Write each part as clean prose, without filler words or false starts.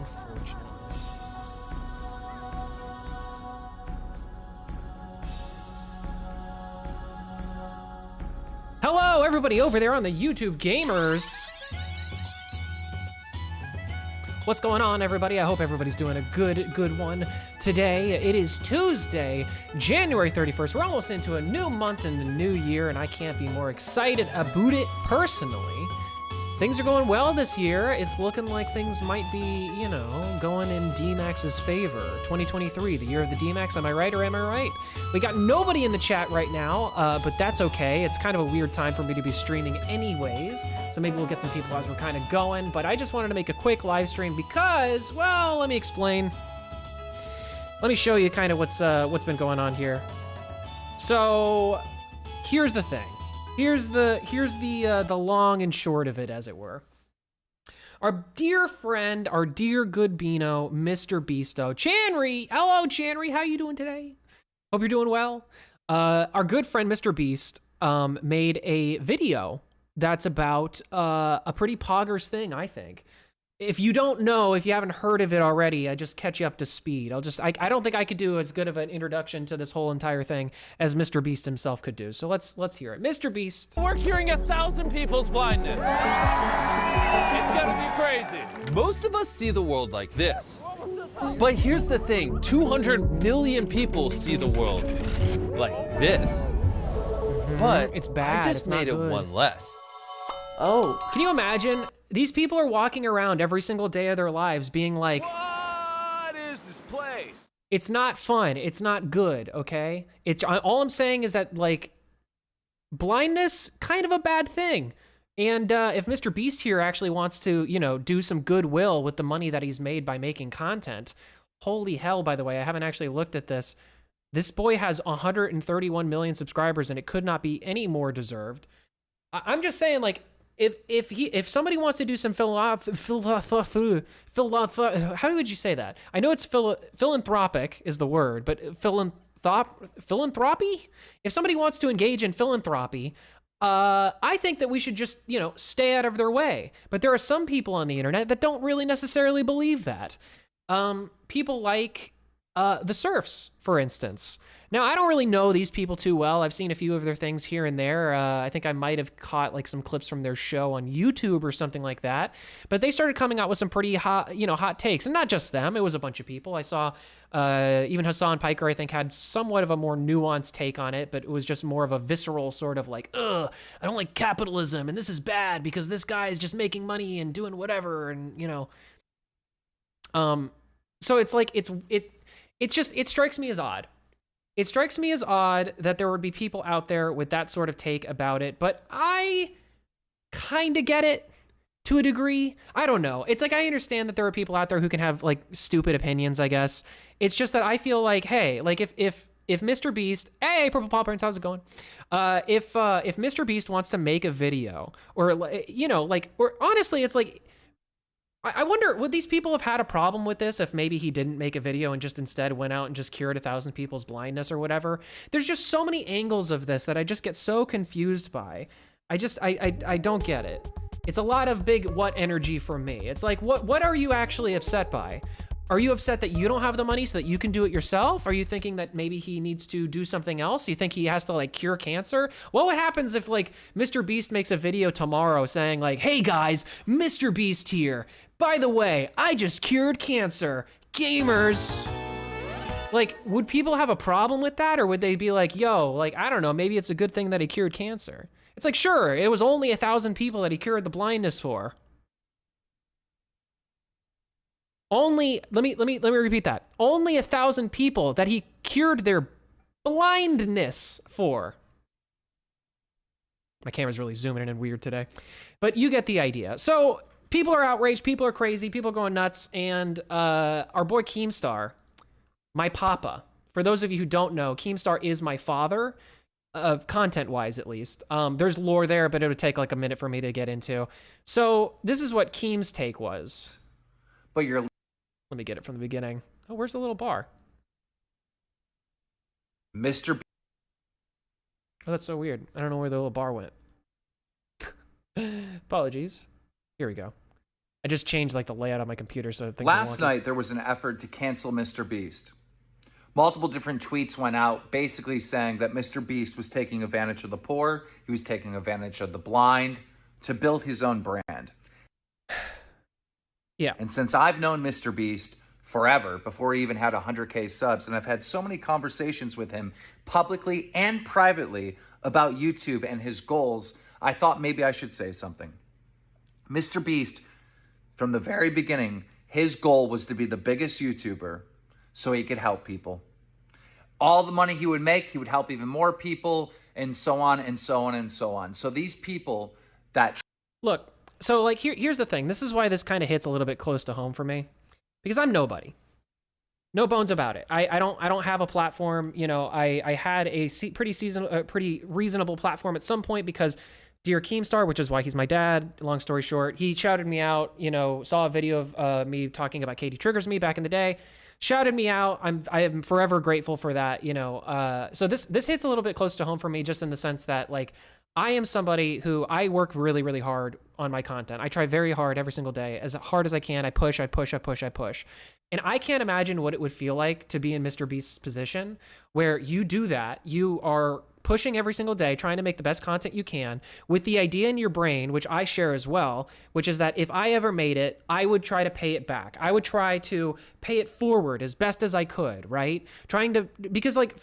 unfortunately. Hello, everybody over there on the YouTube gamers. What's going on, everybody? I hope everybody's doing a good one today. It is Tuesday, January 31st. We're almost into a new month in the new year, and I can't be more excited about it personally. Things are going well this year. It's looking like things might be, you know, going in D-Max's favor. 2023, the year of the D-Max. Am I right or am I right? We got nobody in the chat right now, but that's okay. It's kind of a weird time for me to be streaming anyways, so maybe we'll get some people as we're kind of going, but I just wanted to make a quick live stream because, well, let me explain. Let me show you kind of what's been going on here. So, here's the thing. Here's the long and short of it, as it were. Our dear friend, our dear good Beano, MrBeasto, Chanry. Hello, Chanry. How you doing today? Hope you're doing well. Our good friend, MrBeast, made a video that's about a pretty poggers thing, I think. If you don't know, if you haven't heard of it already, I just catch you up to speed. I don't think I could do as good of an introduction to this whole entire thing as MrBeast himself could do. So let's hear it. MrBeast. We're curing 1,000 people's blindness. It's gonna be crazy. Most of us see the world like this. But here's the thing, 200 million people see the world like this. But it's bad. I just it's not made it good. one less. Oh. Can you imagine? These people are walking around every single day of their lives being like, What is this place? it's not fun, it's not good, okay? All I'm saying is that, like, blindness, kind of a bad thing. And if MrBeast here actually wants to, you know, do some goodwill with the money that he's made by making content, holy hell, by the way, I haven't actually looked at this. This boy has 131 million subscribers and it could not be any more deserved. I'm just saying, like, if somebody wants to do some how would you say that? I know it's philanthropic is the word, but philanthropy? If somebody wants to engage in philanthropy, I think that we should just, you know, stay out of their way. But there are some people on the internet that don't really necessarily believe that. People like the Surfs, for instance. Now, I don't really know these people too well. I've seen a few of their things here and there. I think I might have caught like some clips from their show on YouTube or something like that. But they started coming out with some pretty hot takes. And not just them, it was a bunch of people. I saw even Hassan Piker, I think, had somewhat of a more nuanced take on it, but it was just more of a visceral sort of like, ugh, I don't like capitalism and this is bad because this guy is just making money and doing whatever and, you know. So it's like, it strikes me as odd. It strikes me as odd that there would be people out there with that sort of take about it, but I kind of get it to a degree. I don't know. It's like I understand that there are people out there who can have like stupid opinions, I guess. It's just that I feel like, hey, like if MrBeast, hey, Purple Paw Prince, how's it going? If MrBeast wants to make a video or, you know, like, or honestly, it's like, I wonder, would these people have had a problem with this if maybe he didn't make a video and just instead went out and just cured 1,000 people's blindness or whatever? There's just so many angles of this that I just get so confused by. I don't get it. It's a lot of big what energy from me. It's like, what are you actually upset by? Are you upset that you don't have the money so that you can do it yourself? Are you thinking that maybe he needs to do something else? You think he has to like cure cancer? What happens if like MrBeast makes a video tomorrow saying like, hey guys, MrBeast here. By the way, I just cured cancer. Gamers. Like, would people have a problem with that? Or would they be like, yo, like, I don't know, maybe it's a good thing that he cured cancer. It's like, sure, it was only 1,000 people that he cured the blindness for. Only, let me repeat that. Only 1,000 people that he cured their blindness for. My camera's really zooming in and weird today. But you get the idea. So people are outraged, people are crazy, people are going nuts, and our boy Keemstar, my papa. For those of you who don't know, Keemstar is my father, content-wise at least. There's lore there, but it would take like a minute for me to get into. So this is what Keem's take was. But you're... Let me get it from the beginning. Oh, where's the little bar? Mr. Oh, that's so weird. I don't know where the little bar went. Apologies. Here we go. I just changed like the layout on my computer so things Last are wonky. night, there was an effort to cancel MrBeast. Multiple different tweets went out basically saying that MrBeast was taking advantage of the poor, he was taking advantage of the blind to build his own brand. Yeah. And since I've known MrBeast forever, before he even had 100K subs, and I've had so many conversations with him publicly and privately about YouTube and his goals, I thought maybe I should say something. MrBeast, from the very beginning, his goal was to be the biggest YouTuber so he could help people. All the money he would make, he would help even more people, and so on and so on and so on. So these people that... Look, so like here's the thing. This is why this kind of hits a little bit close to home for me, because I'm nobody. No bones about it. I don't have a platform. You know, I had a pretty reasonable platform at some point because Dear Keemstar, which is why he's my dad, long story short, he shouted me out, you know, saw a video of me talking about Katie Triggers Me back in the day, shouted me out. I am forever grateful for that, you know. So this hits a little bit close to home for me, just in the sense that, like, I am somebody who I work really, really hard on my content. I try very hard every single day, as hard as I can. I push. And I can't imagine what it would feel like to be in MrBeast's position, where you do that. You are pushing every single day, trying to make the best content you can, with the idea in your brain, which I share as well, which is that if I ever made it, I would try to pay it back. I would try to pay it forward as best as I could, right? Trying to, because like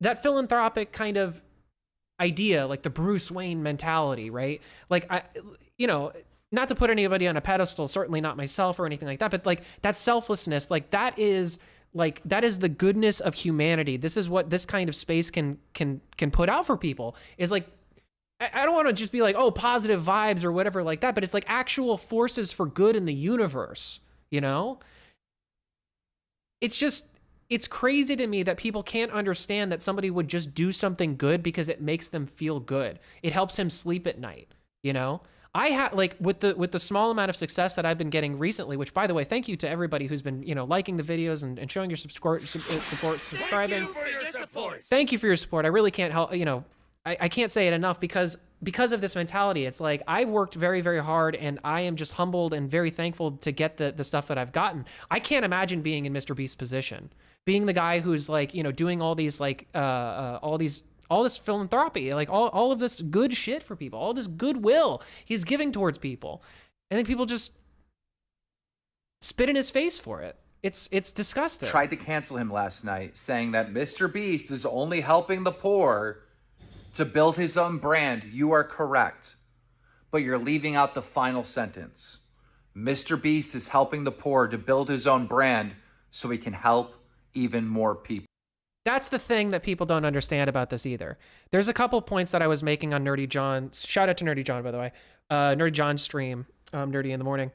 that philanthropic kind of idea, like the Bruce Wayne mentality, right? Like, you know, not to put anybody on a pedestal, certainly not myself or anything like that, but like that selflessness, like that is the goodness of humanity. This is what this kind of space can put out for people, is like, I don't want to just be like, oh, positive vibes or whatever like that, but it's like actual forces for good in the universe, you know? It's crazy to me that people can't understand that somebody would just do something good because it makes them feel good. It helps him sleep at night, you know? I had, like, with the small amount of success that I've been getting recently, which, by the way, thank you to everybody who's been, you know, liking the videos and showing your support, subscribing. Thank you for your support. I really can't help, you know, I can't say it enough because of this mentality. It's like, I've worked very, very hard, and I am just humbled and very thankful to get the stuff that I've gotten. I can't imagine being in MrBeast's position, being the guy who's, like, you know, doing all these, like, all this philanthropy, like all of this good shit for people, all this goodwill he's giving towards people, and then people just spit in his face for it. It's disgusting. Tried to cancel him last night, saying that MrBeast is only helping the poor to build his own brand. You are correct, but you're leaving out the final sentence. MrBeast is helping the poor to build his own brand so he can help even more people. That's the thing that people don't understand about this either. There's a couple points that I was making on Nerdy John. Shout out to Nerdy John, by the way. Nerdy John's stream, Nerdy in the Morning.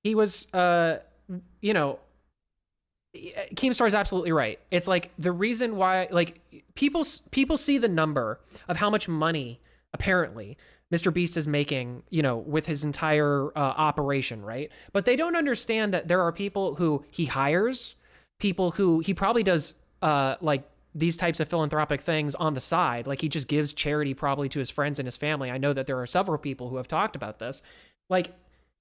He was, you know, Keemstar's absolutely right. It's like the reason why, like, people see the number of how much money apparently MrBeast is making, you know, with his entire operation, right? But they don't understand that there are people who he hires, people who he probably does like these types of philanthropic things on the side. Like, he just gives charity probably to his friends and his family. I know that there are several people who have talked about this. Like,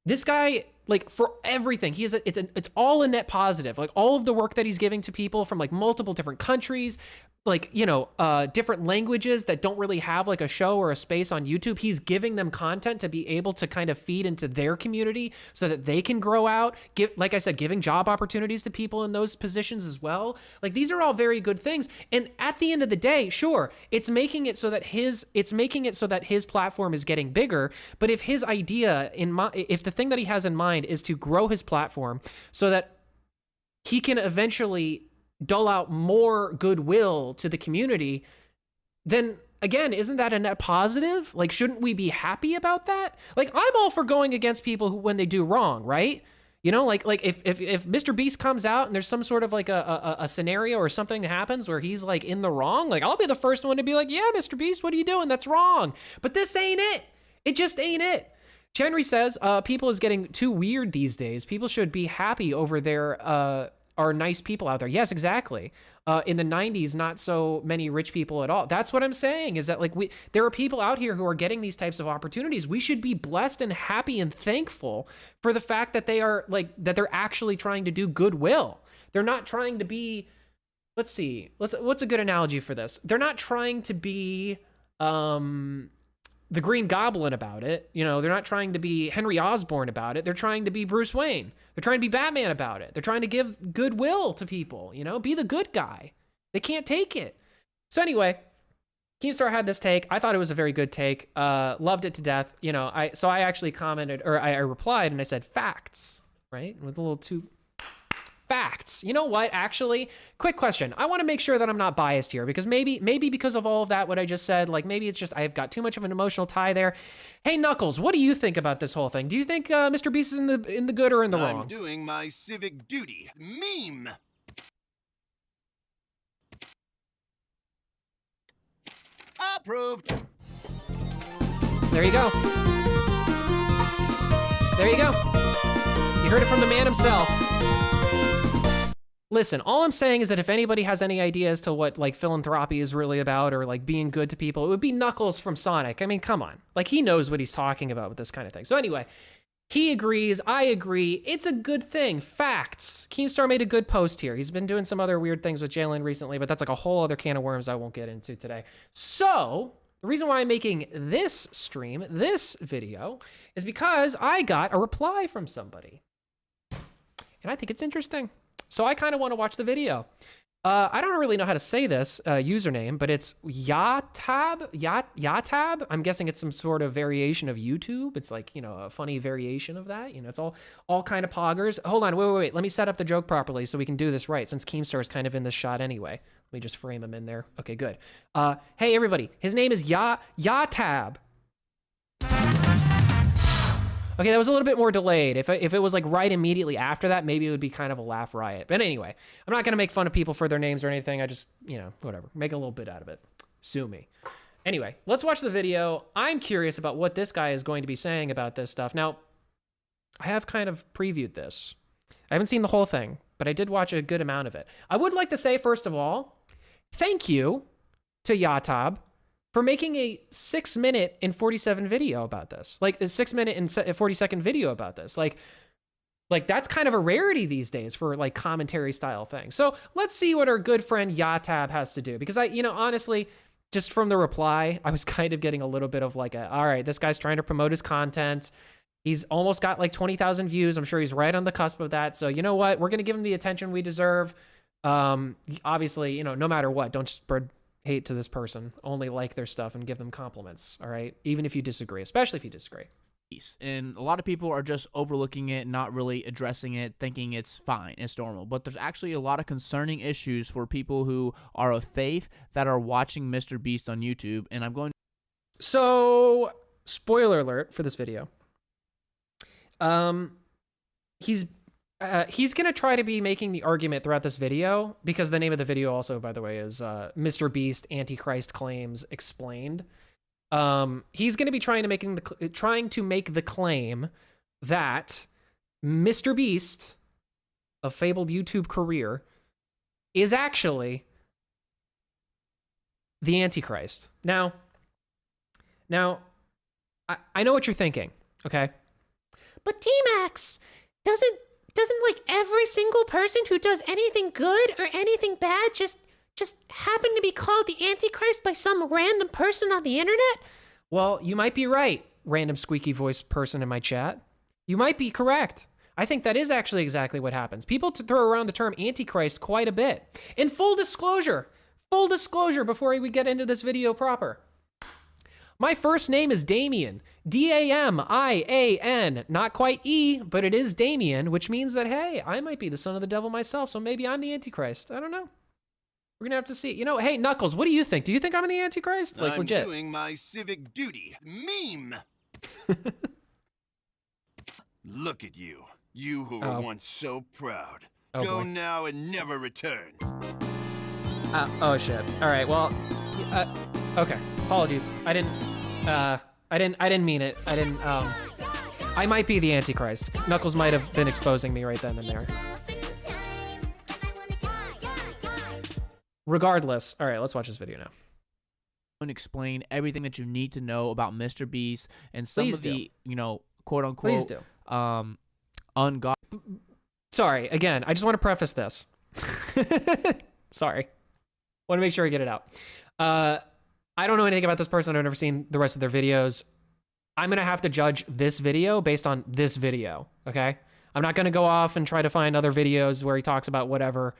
this guy, like, for everything, it's all a net positive. Like, all of the work that he's giving to people from, like, multiple different countries, like, you know, different languages that don't really have, like, a show or a space on YouTube. He's giving them content to be able to kind of feed into their community so that they can grow out. Like I said, giving job opportunities to people in those positions as well. Like, these are all very good things. And at the end of the day, sure, it's making it so that his platform is getting bigger. But if his idea if the thing that he has in mind is to grow his platform so that he can eventually dole out more goodwill to the community, then again, isn't that a net positive? Like, shouldn't we be happy about that? Like, I'm all for going against people when they do wrong, right? You know, like if MrBeast comes out and there's some sort of like a scenario or something that happens where he's like in the wrong, like, I'll be the first one to be like, yeah, MrBeast, what are you doing? That's wrong. But this ain't it. It just ain't it. Chenry says, people is getting too weird these days. People should be happy over their are nice people out there. Yes, exactly. In the 90s, not so many rich people at all. That's what I'm saying, is that like there are people out here who are getting these types of opportunities. We should be blessed and happy and thankful for the fact that that they're actually trying to do goodwill. They're not trying to be, let's see, what's a good analogy for this? They're not trying to be the Green Goblin about it. You know, they're not trying to be Henry Osborn about it. They're trying to be Bruce Wayne. They're trying to be Batman about it. They're trying to give goodwill to people, you know, be the good guy. They can't take it. So anyway, Keemstar had this take. I thought it was a very good take. Loved it to death. You know, I actually commented, or I replied and I said facts, right? With a little too facts. You know what? Actually, quick question. I want to make sure that I'm not biased here, because maybe because of all of that, what I just said, like maybe it's just I've got too much of an emotional tie there. Hey, Knuckles, what do you think about this whole thing? Do you think MrBeast is in the good or in the wrong? I'm doing my civic duty. Meme. Approved. There you go. There you go. You heard it from the man himself. Listen, all I'm saying is that if anybody has any idea as to what like philanthropy is really about, or like being good to people, it would be Knuckles from Sonic. I mean, come on. Like, he knows what he's talking about with this kind of thing. So anyway, he agrees. I agree. It's a good thing. Facts. Keemstar made a good post here. He's been doing some other weird things with Jalen recently, but that's like a whole other can of worms I won't get into today. So the reason why I'm making this stream, this video, is because I got a reply from somebody. And I think it's interesting. So I kind of want to watch the video. I don't really know how to say this username, but it's YahTab. YahTab. I'm guessing it's some sort of variation of YouTube. It's like, you know, a funny variation of that. You know, it's all kind of poggers. Hold on, wait. Let me set up the joke properly so we can do this right, since Keemstar is kind of in this shot anyway. Let me just frame him in there. Okay, good. Hey everybody, his name is YahTab. Okay, that was a little bit more delayed. If it was like right immediately after that, maybe it would be kind of a laugh riot. But anyway, I'm not gonna make fun of people for their names or anything. I just, you know, whatever. Make a little bit out of it. Sue me. Anyway, let's watch the video. I'm curious about what this guy is going to be saying about this stuff. Now, I have kind of previewed this. I haven't seen the whole thing, but I did watch a good amount of it. I would like to say, first of all, thank you to YahTab for making a 6-minute and 47 video about this. Like a 6-minute and 40-second video about this. Like that's kind of a rarity these days for like commentary style things. So let's see what our good friend YahTab has to do. Because honestly, just from the reply, I was kind of getting a little bit of like all right, this guy's trying to promote his content. He's almost got like 20,000 views. I'm sure he's right on the cusp of that. So you know what? We're going to give him the attention we deserve. Obviously, you know, no matter what, don't spread hate to this person. Only like their stuff and give them compliments, all right? Even if you disagree, especially if you disagree. And a lot of people are just overlooking it, not really addressing it, thinking it's fine, it's normal. But there's actually a lot of concerning issues for people who are of faith that are watching MrBeast on YouTube. And I'm going. So, spoiler alert for this video. He's going to try to be making the argument throughout this video, because the name of the video also, by the way, is MrBeast Antichrist Claims Explained. He's going to be trying to make the claim that MrBeast, a fabled YouTube career, is actually the Antichrist. Now, I know what you're thinking, okay? But T-Max, doesn't like every single person who does anything good or anything bad just happen to be called the Antichrist by some random person on the internet? Well, you might be right, random squeaky voice person in my chat. You might be correct. I think that is actually exactly what happens. People throw around the term Antichrist quite a bit. In full disclosure before we get into this video proper. My first name is Damien, D-A-M-I-A-N, not quite E, but it is Damien, which means that, hey, I might be the son of the devil myself, so maybe I'm the Antichrist. I don't know. We're gonna have to see. You know, hey, Knuckles, what do you think? Do you think I'm the Antichrist? Like, legit. I'm doing my civic duty. Meme! Look at you. You who were once so proud. Go boy. now and never return. Oh shit. All right. Well, okay. Apologies. I didn't mean it. I might be the Antichrist. Knuckles might have been exposing me right then and there. Regardless, all right, let's watch this video now. And explain everything that you need to know about MrBeast and some Please of the, do. Quote unquote, Please do. ungodly. Sorry, again, I just want to preface this. Sorry. Want to make sure I get it out. I don't know anything about this person. I've never seen the rest of their videos. I'm going to have to judge this video based on this video, okay? I'm not going to go off and try to find other videos where he talks about whatever.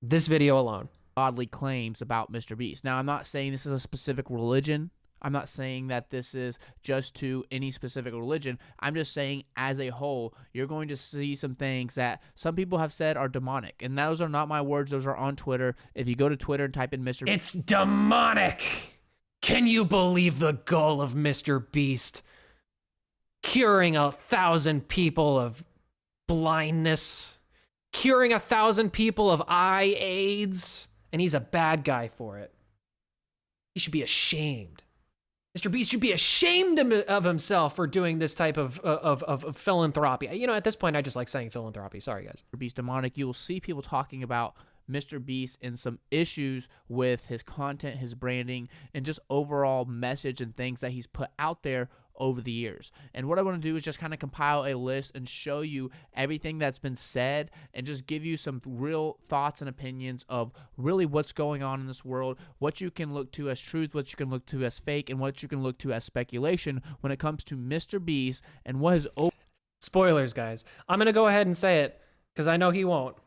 This video alone. Godly claims about MrBeast. Now, I'm not saying this is a specific religion. I'm not saying that this is just to any specific religion. I'm just saying as a whole, you're going to see some things that some people have said are demonic. And those are not my words. Those are on Twitter. If you go to Twitter and type in MrBeast. It's demonic. Can you believe the goal of MrBeast? Curing 1,000 people of blindness. Curing 1,000 people of eye AIDS. And he's a bad guy for it. He should be ashamed. MrBeast should be ashamed of himself for doing this type of philanthropy. At this point, I just like saying philanthropy. Sorry, guys. MrBeast demonic. You will see people talking about MrBeast and some issues with his content, his branding, and just overall message and things that he's put out there over the years. And what I want to do is just kind of compile a list and show you everything that's been said and just give you some real thoughts and opinions of really what's going on in this world, what you can look to as truth, what you can look to as fake, and what you can look to as speculation when it comes to MrBeast and what his spoilers, guys. I'm going to go ahead and say it because I know he won't.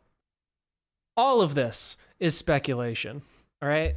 All of this is speculation, all right?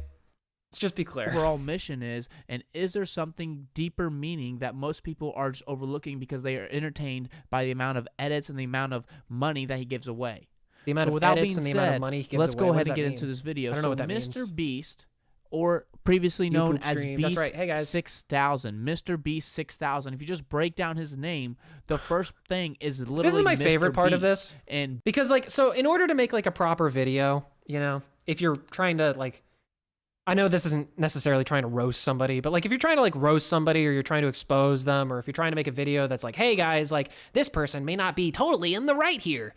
Let's just be clear. Overall mission is, and is there something deeper meaning that most people are just overlooking because they are entertained by the amount of edits and the amount of money that he gives away? The amount of edits and the amount of money he gives away. Let's go ahead and get into this video. I don't know what that means. MrBeast, or previously known as Beast, that's right. Hey guys. 6000, MrBeast 6000. If you just break down his name, the first thing is literally This is my favorite part of Beast. this, and because so in order to make a proper video, if you're trying to I know this isn't necessarily trying to roast somebody, but if you're trying to roast somebody or you're trying to expose them, or if you're trying to make a video that's hey guys, this person may not be totally in the right here.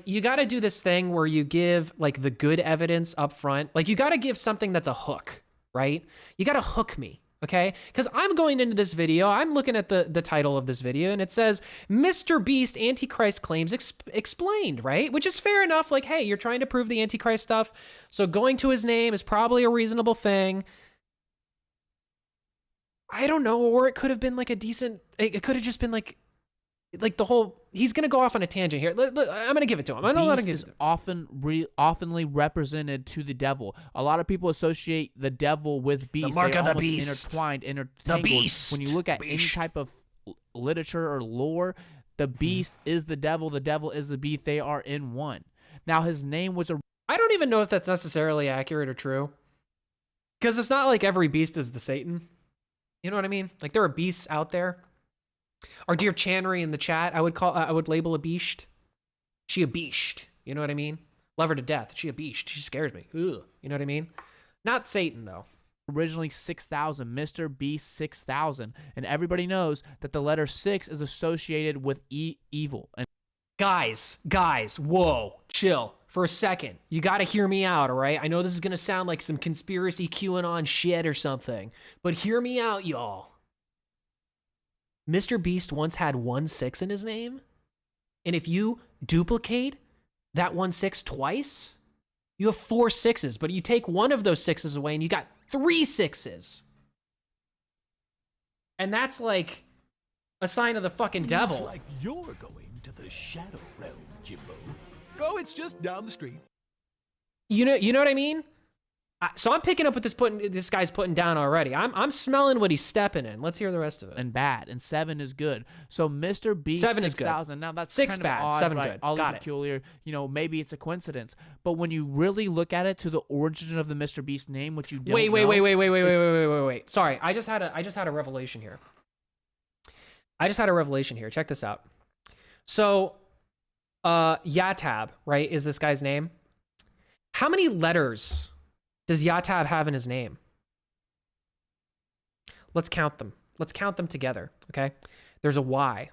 You got to do this thing where you give the good evidence up front. You got to give something that's a hook, right? You got to hook me, okay? Because I'm going into this video, I'm looking at the title of this video, and it says, MrBeast Antichrist Claims Explained, right? Which is fair enough. Hey, you're trying to prove the Antichrist stuff, so going to his name is probably a reasonable thing. I don't know, or it could have been a decent, it could have just been the whole, he's gonna go off on a tangent here. I'm gonna give it to him. I'm gonna let him give it to him. Oftenly represented to the devil. A lot of people associate the devil with beast. The mark They're of the almost beast. intertangled. The beast. When you look at any type of literature or lore, the beast is the devil is the beast. They are in one. Now his name was I don't even know if that's necessarily accurate or true, because it's not like every beast is the Satan. You know what I mean? There are beasts out there. Our dear Channery in the chat, I would label a beast. She a beast. You know what I mean? Love her to death. She a beast. She scares me. Ugh. You know what I mean? Not Satan though. originally 6000, MrBeast 6000, and everybody knows that the letter 6 is associated with evil. And guys, whoa, chill for a second. You got to hear me out, all right? I know this is going to sound like some conspiracy QAnon shit or something, but hear me out, y'all. MrBeast once had 16 in his name, and if you duplicate that 16 twice, you have 4 6s, but you take one of those 6s away and you got 3 6s. And that's like a sign of the fucking devil. Looks like you're going to the Shadow Realm, Jimbo. Oh, it's just down the street. You know what I mean? So I'm picking up what this guy's putting down already. I'm smelling what he's stepping in. Let's hear the rest of it. And bad, and 7 is good. So MrBeast 7 is good. 6000. Now that's 6 kind of bad, odd, 7 right? good. All Got it. peculiar. You know, maybe it's a coincidence. But when you really look at it to the origin of the MrBeast name, which you don't know, Wait. Sorry, I just had a revelation here. Check this out. So, YahTab, right, is this guy's name? How many letters does YahTab have in his name? Let's count them. Let's count them together, okay? There's a Y.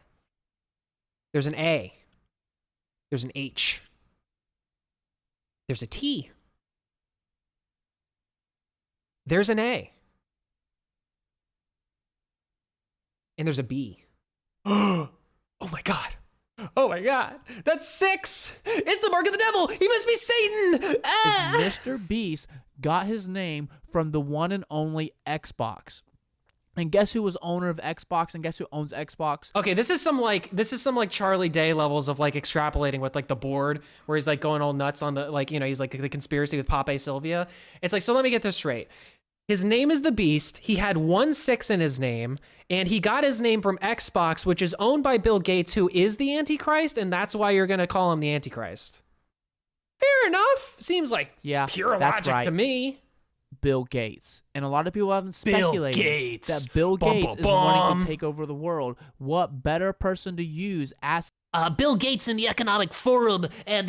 There's an A. There's an H. There's a T. There's an A. And there's a B. Oh my God. Oh my God. That's 6. It's the mark of the devil. He must be Satan. Ah! Mr. Beast got his name from the one and only Xbox. And guess who was owner of Xbox, and guess who owns Xbox? Okay, this is some like Charlie Day levels of like extrapolating with like the board, where he's like going all nuts on the, like, you know, he's like the conspiracy with Pape Sylvia. It's like, so let me get this straight. His name is the Beast. He had 1 6 in his name, and he got his name from Xbox, which is owned by Bill Gates, who is the Antichrist, and that's why you're gonna call him the Antichrist. Fair enough. Seems like pure logic to me. Bill Gates. And a lot of people haven't speculated that Bill Gates is wanting to take over the world. What better person to use as Bill Gates in the Economic Forum and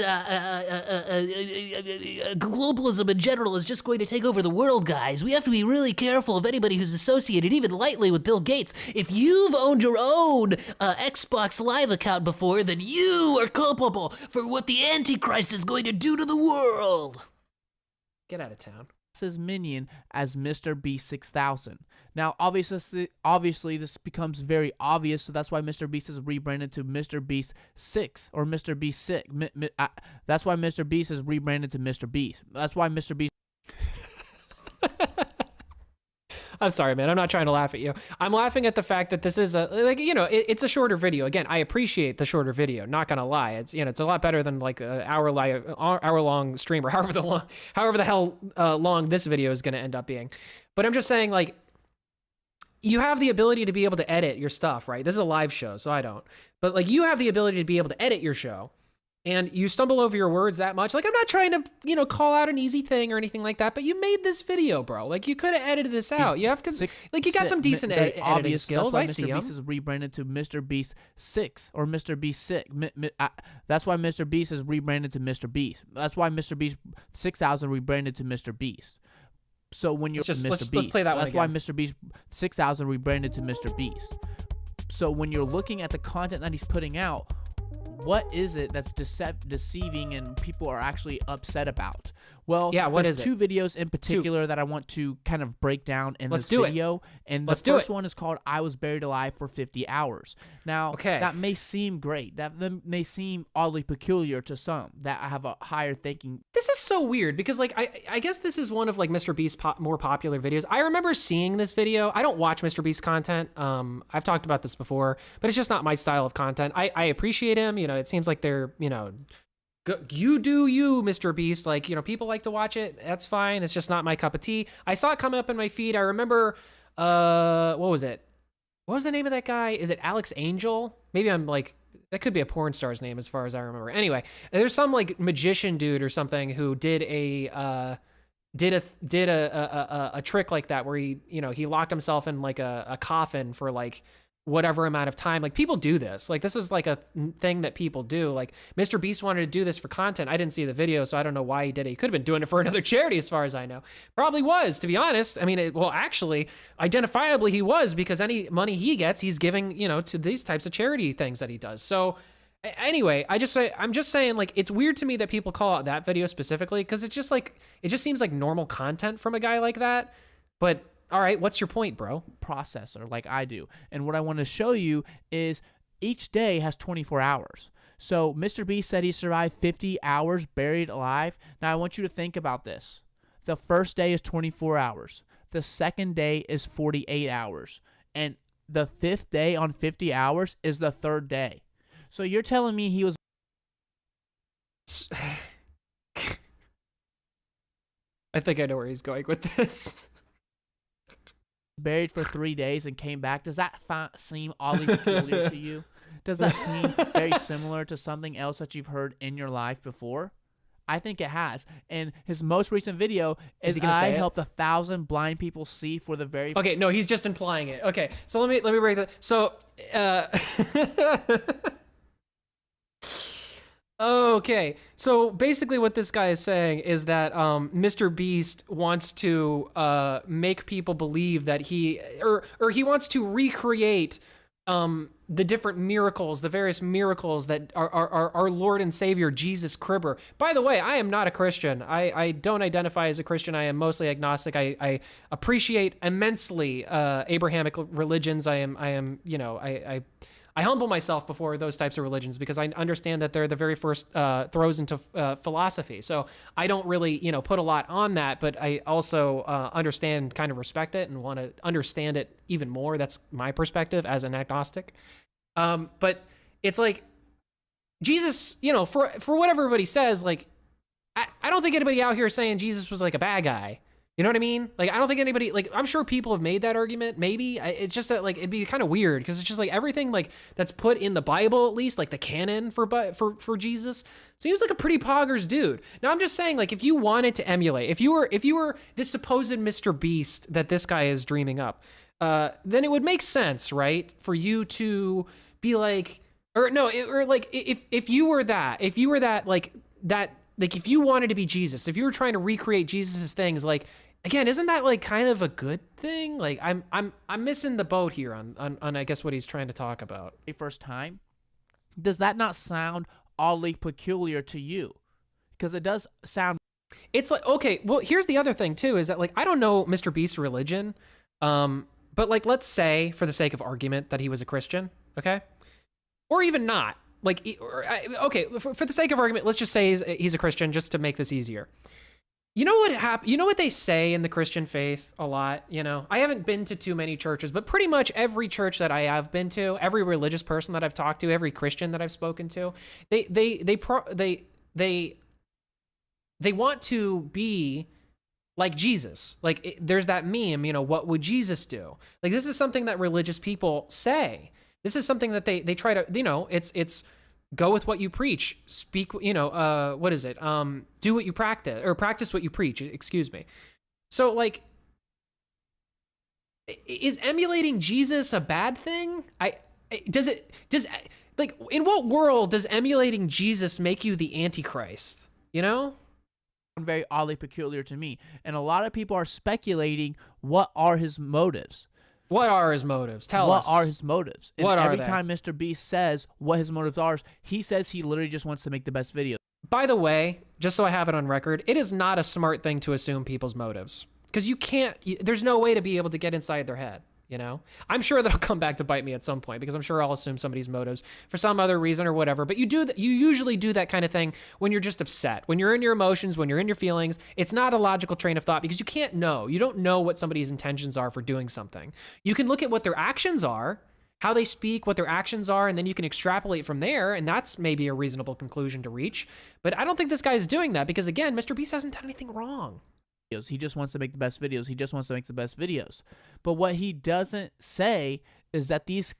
globalism in general is just going to take over the world, guys. We have to be really careful of anybody who's associated even lightly with Bill Gates. If you've owned your own Xbox Live account before, then you are culpable for what the Antichrist is going to do to the world. Get out of town. his minion as MrBeast 6000. Now, obviously, this becomes very obvious, so that's why MrBeast is rebranded to MrBeast 6 or MrBeast 6. That's why MrBeast is rebranded to MrBeast. That's why MrBeast. I'm sorry, man. I'm not trying to laugh at you. I'm laughing at the fact that this is it's a shorter video. Again, I appreciate the shorter video. Not gonna lie, it's it's a lot better than like an hour long stream, or however the hell long this video is gonna end up being. But I'm just saying, like, you have the ability to be able to edit your stuff, right? This is a live show, so I don't. But like, you have the ability to be able to edit your show. And you stumble over your words that much. Like, I'm not trying to, call out an easy thing or anything like that, but you made this video, bro. Like, you could have edited this out. You have to, you got some decent editing skills. I see them. MrBeast is rebranded to MrBeast 6 or MrBeast 6. That's why MrBeast is rebranded to MrBeast. That's why MrBeast 6000 rebranded to MrBeast. So when you're let's play that one that's again. why MrBeast 6000 rebranded to MrBeast. So when you're looking at the content that he's putting out, what is it that's deceiving and people are actually upset about? Well, yeah, what there's is two videos in particular that I want to kind of break down in this video. And the first one is called I Was Buried Alive for 50 Hours. Now, that may seem great. That may seem oddly peculiar to some that have a higher thinking. This is so weird because, like, I guess this is one of, like, MrBeast's more popular videos. I remember seeing this video. I don't watch MrBeast content. I've talked about this before, but it's just not my style of content. I appreciate him. It seems like they're, you do you, MrBeast. Like, people like to watch it. That's fine. It's just not my cup of tea. I saw it come up in my feed. I remember, what was it? What was the name of that guy? Is it Alex Angel? Maybe I'm like, that could be a porn star's name as far as I remember. Anyway, there's some like magician dude or something who did a trick like that where he locked himself in like a coffin for like whatever amount of time. Like, people do this. Like, this is like a thing that people do. Like, MrBeast wanted to do this for content. I didn't see the video, so I don't know why he did it. He could have been doing it for another charity, as far as I know. Probably was, to be honest. I mean, actually, identifiably he was, because any money he gets, he's giving, to these types of charity things that he does. So anyway, I'm just saying, like, it's weird to me that people call out that video specifically, because it's just like, it just seems like normal content from a guy like that. But all right, what's your point, bro? Processor, like I do. And what I want to show you is each day has 24 hours. So MrBeast said he survived 50 hours buried alive. Now I want you to think about this. The first day is 24 hours. The second day is 48 hours. And the fifth day on 50 hours is the third day. So you're telling me he was... I think I know where he's going with this. Buried for 3 days and came back. Does that seem oddly peculiar to you? Does that seem very similar to something else that you've heard in your life before? I think it has. And his most recent video is I helped 1,000 blind people see for the very... Okay, no, he's just implying it. Okay, so let me break that. So, okay, so basically what this guy is saying is that MrBeast wants to make people believe that he wants to recreate the different miracles, the various miracles that our Lord and Savior Jesus Cribber. By the way, I am not a Christian. I don't identify as a Christian. I am mostly agnostic. I appreciate immensely Abrahamic religions. I am, you know, I humble myself before those types of religions because I understand that they're the very first throws into philosophy. So I don't really, you know, put a lot on that, but I also understand, kind of respect it and want to understand it even more. That's my perspective as an agnostic. But it's like Jesus, you know, for what everybody says, like, I don't think anybody out here is saying Jesus was like a bad guy. You know what I mean? Like, I don't think anybody, like, I'm sure people have made that argument, maybe. It's just that, like, it'd be kind of weird because it's just like everything, like, that's put in the Bible, at least, like the canon for Jesus, seems like a pretty poggers dude. Now, I'm just saying, like, if you wanted to emulate, if you were this supposed Mr. Beast that this guy is dreaming up, then it would make sense, right? For you to be like, or no, or like, if you were that, like, if you wanted to be Jesus, if you were trying to recreate Jesus's things, like, again, isn't that like kind of a good thing? Like, I'm missing the boat here on I guess what he's trying to talk about. First time, does that not sound oddly peculiar to you? Because it does sound. It's like, okay, well, here's the other thing too, is that, like, I don't know Mr. Beast's religion, but, like, let's say for the sake of argument that he was a Christian, okay, or even not. Like, okay, for the sake of argument, let's just say he's a Christian, just to make this easier. You know what You know what they say in the Christian faith a lot. You know, I haven't been to too many churches, but pretty much every church that I have been to, every religious person that I've talked to, every Christian that I've spoken to, they want to be like Jesus. Like, there's that meme, you know, what would Jesus do? Like, this is something that religious people say. This is something that they try to, you know, it's go with what you preach, speak, you know, what is it? Do what you practice, or practice what you preach, excuse me. So, like, is emulating Jesus a bad thing? Does like, in what world does emulating Jesus make you the Antichrist? You know? Very oddly peculiar to me. And a lot of people are speculating what are his motives. What are his motives? Tell us. What are his motives? And what are every they? time Mr. Beast says what his motives are, he says he literally just wants to make the best video. By the way, just so I have it on record, it is not a smart thing to assume people's motives. Because there's no way to be able to get inside their head, you know? I'm sure that'll come back to bite me at some point, because I'm sure I'll assume somebody's motives for some other reason or whatever. But you usually do that kind of thing when you're just upset, when you're in your emotions, when you're in your feelings. It's not a logical train of thought, because you can't know. You don't know what somebody's intentions are for doing something. You can look at what their actions are, how they speak, what their actions are, and then you can extrapolate from there, and that's maybe a reasonable conclusion to reach. But I don't think this guy's doing that, because, again, Mr. Beast hasn't done anything wrong. He just wants to make the best videos. He just wants to make the best videos. But what he doesn't say is that these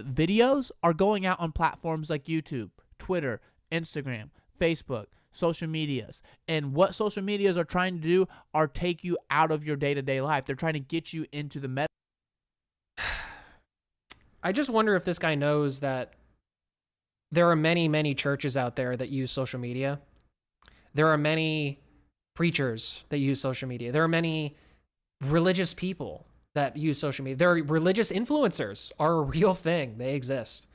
videos are going out on platforms like YouTube, Twitter, Instagram, Facebook, social medias. And what social medias are trying to do are take you out of your day-to-day life. They're trying to get you into the meta. I just wonder if this guy knows that there are many, many churches out there that use social media. There are many preachers that use social media. There are many religious people that use social media. There are religious influencers are a real thing. They exist.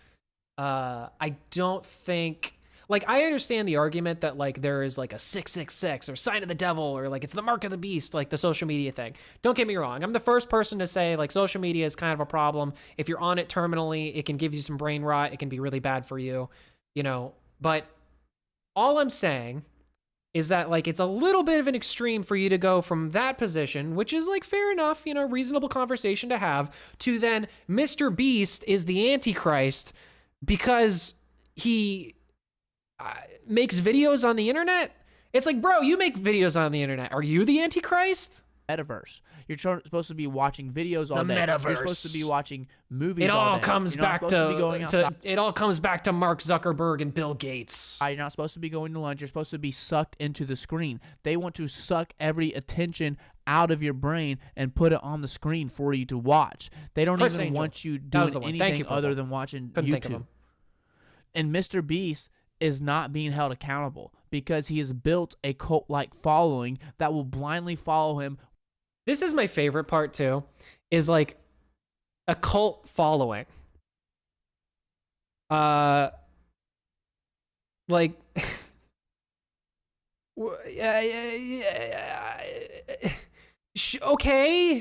I don't think, like, I understand the argument that, like, there is like a 666 or sign of the devil, or like it's the mark of the beast, like the social media thing. Don't get me wrong. I'm the first person to say, like, social media is kind of a problem. If you're on it terminally, it can give you some brain rot. It can be really bad for you, you know, but all I'm saying is that, like, it's a little bit of an extreme for you to go from that position, which is, like, fair enough, you know, reasonable conversation to have, to then Mr. Beast is the Antichrist because he makes videos on the internet. It's like, bro, you make videos on the internet. Are you the Antichrist? Metaverse. You're supposed to be watching videos all day. Metaverse. You're supposed to be watching movies it all all day. comes You're not back supposed to be going outside. it all comes back to Mark Zuckerberg and Bill Gates. You're not supposed to be going to lunch. You're supposed to be sucked into the screen. They want to suck every attention out of your brain and put it on the screen for you to watch. They don't Chris even Angel. want you That was doing the one. Thank anything you, other Purple. than watching Couldn't think of YouTube. him. And Mr. Beast is not being held accountable because he has built a cult-like following that will blindly follow him. This is my favorite part too, is like a cult following. Like, okay.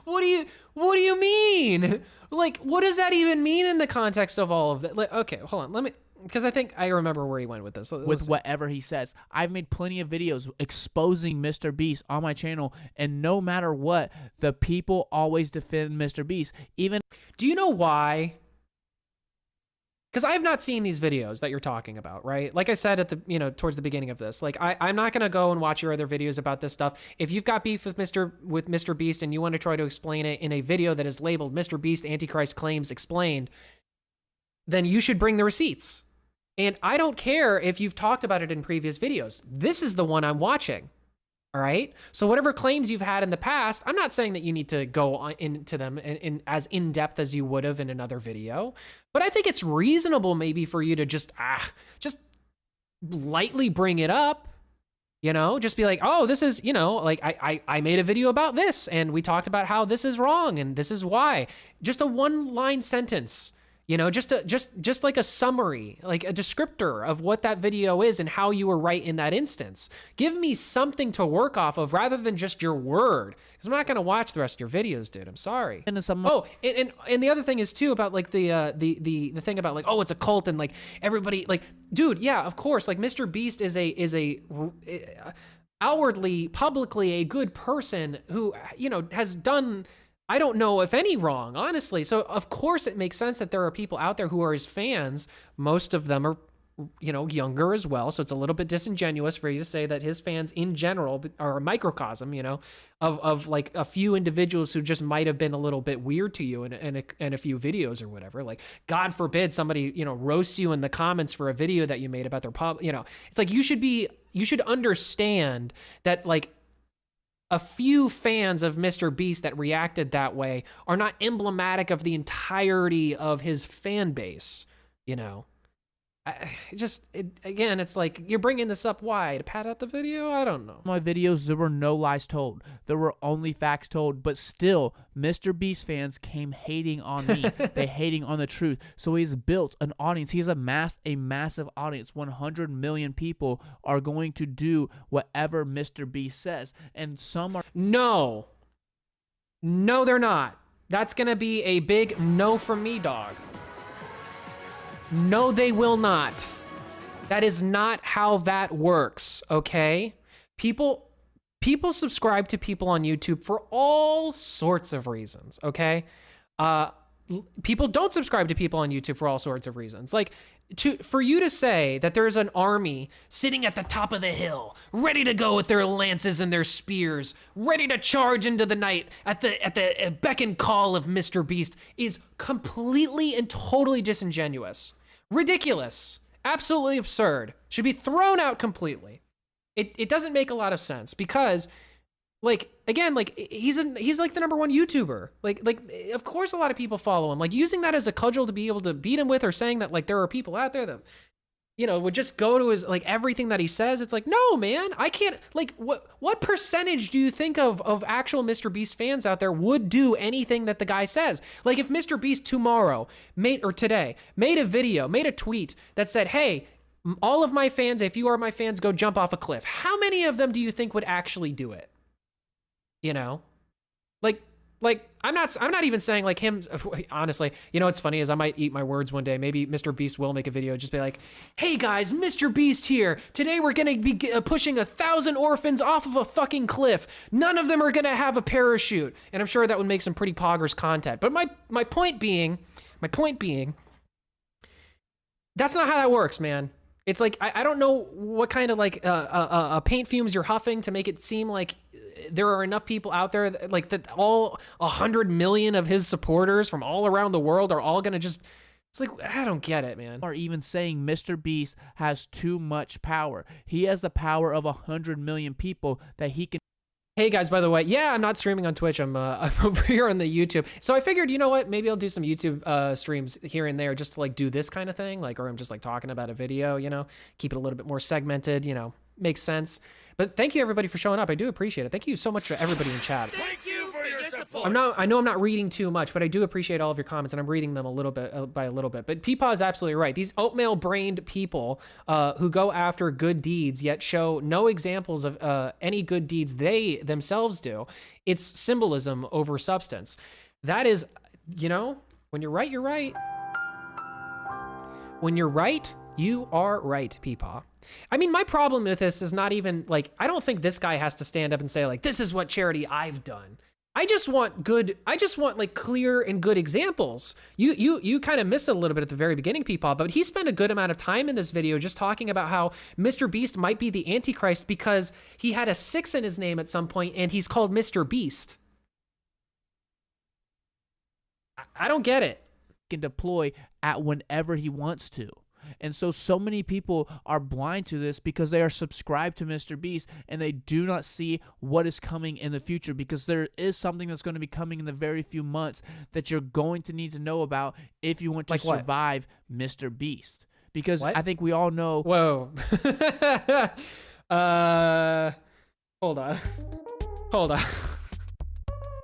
What do you mean? Like, what does that even mean in the context of all of that? Like, okay, hold on. Let me, because I think I remember where he went with this. With whatever he says. I've made plenty of videos exposing MrBeast on my channel, and no matter what, the people always defend MrBeast. Even do you know why? Because I have not seen these videos that you're talking about, right? Like I said at the, towards the beginning of this, like I'm not gonna go and watch your other videos about this stuff. If you've got beef with MrBeast and you want to try to explain it in a video that is labeled MrBeast Antichrist Claims Explained, then you should bring the receipts. And I don't care if you've talked about it in previous videos. This is the one I'm watching. All right. So whatever claims you've had in the past, I'm not saying that you need to go on into them in as in depth as you would have in another video, but I think it's reasonable maybe for you to just lightly bring it up, just be like, oh, this is, like I made a video about this and we talked about how this is wrong and this is why. Just a one-line sentence. Just like a summary, like a descriptor of what that video is and how you were right in that instance. Give me something to work off of rather than just your word. Because I'm not going to watch the rest of your videos, dude. I'm sorry. And the other thing is too about like the thing about like, oh, it's a cult and like everybody like, dude, yeah, of course. Like MrBeast is a outwardly, publicly a good person who, has done, I don't know if any wrong, honestly. So of course it makes sense that there are people out there who are his fans. Most of them are, younger as well. So it's a little bit disingenuous for you to say that his fans in general are a microcosm, of like a few individuals who just might have been a little bit weird to you in a few videos or whatever. Like, God forbid somebody, roasts you in the comments for a video that you made about their it's like you should understand that like, a few fans of MrBeast that reacted that way are not emblematic of the entirety of his fan base, Again, it's like, you're bringing this up, why? To pad out the video? I don't know. My videos, there were no lies told. There were only facts told, but still, MrBeast fans came hating on me. They hating on the truth. So he's built an audience. He has amassed a massive audience. 100 million people are going to do whatever MrBeast says. And some are... No, they're not. That's going to be a big no from me, dog. No, they will not. That is not how that works, okay? People subscribe to people on YouTube for all sorts of reasons, okay? People don't subscribe to people on YouTube for all sorts of reasons. Like, for you to say that there's an army sitting at the top of the hill, ready to go with their lances and their spears, ready to charge into the night at the beck and call of MrBeast is completely and totally disingenuous. Ridiculous. Absolutely absurd. Should be thrown out completely. It doesn't make a lot of sense because, like, again, like he's like the #1 YouTuber. Like of course a lot of people follow him. Like using that as a cudgel to be able to beat him with, or saying that like there are people out there that would just go to his, like, everything that he says. It's like, no, man, I can't, like, what percentage do you think of actual MrBeast fans out there would do anything that the guy says? Like, if MrBeast today made a video, made a tweet that said, hey, all of my fans, if you are my fans, go jump off a cliff. How many of them do you think would actually do it? Like, I'm not even saying like him, honestly, what's funny is I might eat my words one day. Maybe MrBeast will make a video, just be like, hey guys, MrBeast here. Today we're going to be pushing 1,000 orphans off of a fucking cliff. None of them are going to have a parachute. And I'm sure that would make some pretty poggers content. But my point being, that's not how that works, man. It's like, I don't know what kind of like paint fumes you're huffing to make it seem like there are enough people out there that all 100 million of his supporters from all around the world are all gonna just, it's like, I don't get it, man. Or even saying MrBeast has too much power. He has the power of 100 million people that he can. Hey guys, by the way, yeah, I'm not streaming on Twitch. I'm over here on the YouTube. So I figured, you know what? Maybe I'll do some YouTube streams here and there just to like do this kind of thing, like, or I'm just like talking about a video, keep it a little bit more segmented, makes sense. But thank you everybody for showing up. I do appreciate it. Thank you so much for everybody in chat. Thank you for your support. I know I'm not reading too much, but I do appreciate all of your comments, and I'm reading them a little bit by a little bit. But Peepaw is absolutely right. These oatmeal-brained people who go after good deeds yet show no examples of any good deeds they themselves do. It's symbolism over substance. That is, you know, when you're right, you're right. When you're right, you are right, Peepaw. I mean, my problem with this is not even like, I don't think this guy has to stand up and say like, this is what charity I've done. I just want like clear and good examples. You kind of missed it a little bit at the very beginning, Peepaw, but he spent a good amount of time in this video just talking about how MrBeast might be the Antichrist because he had a 6 in his name at some point and he's called MrBeast. I don't get it. Can deploy at whenever he wants to. And so many people are blind to this because they are subscribed to MrBeast and they do not see what is coming in the future, because there is something that's going to be coming in the very few months that you're going to need to know about if you want to survive MrBeast. Because I think we all know. Whoa. Hold on.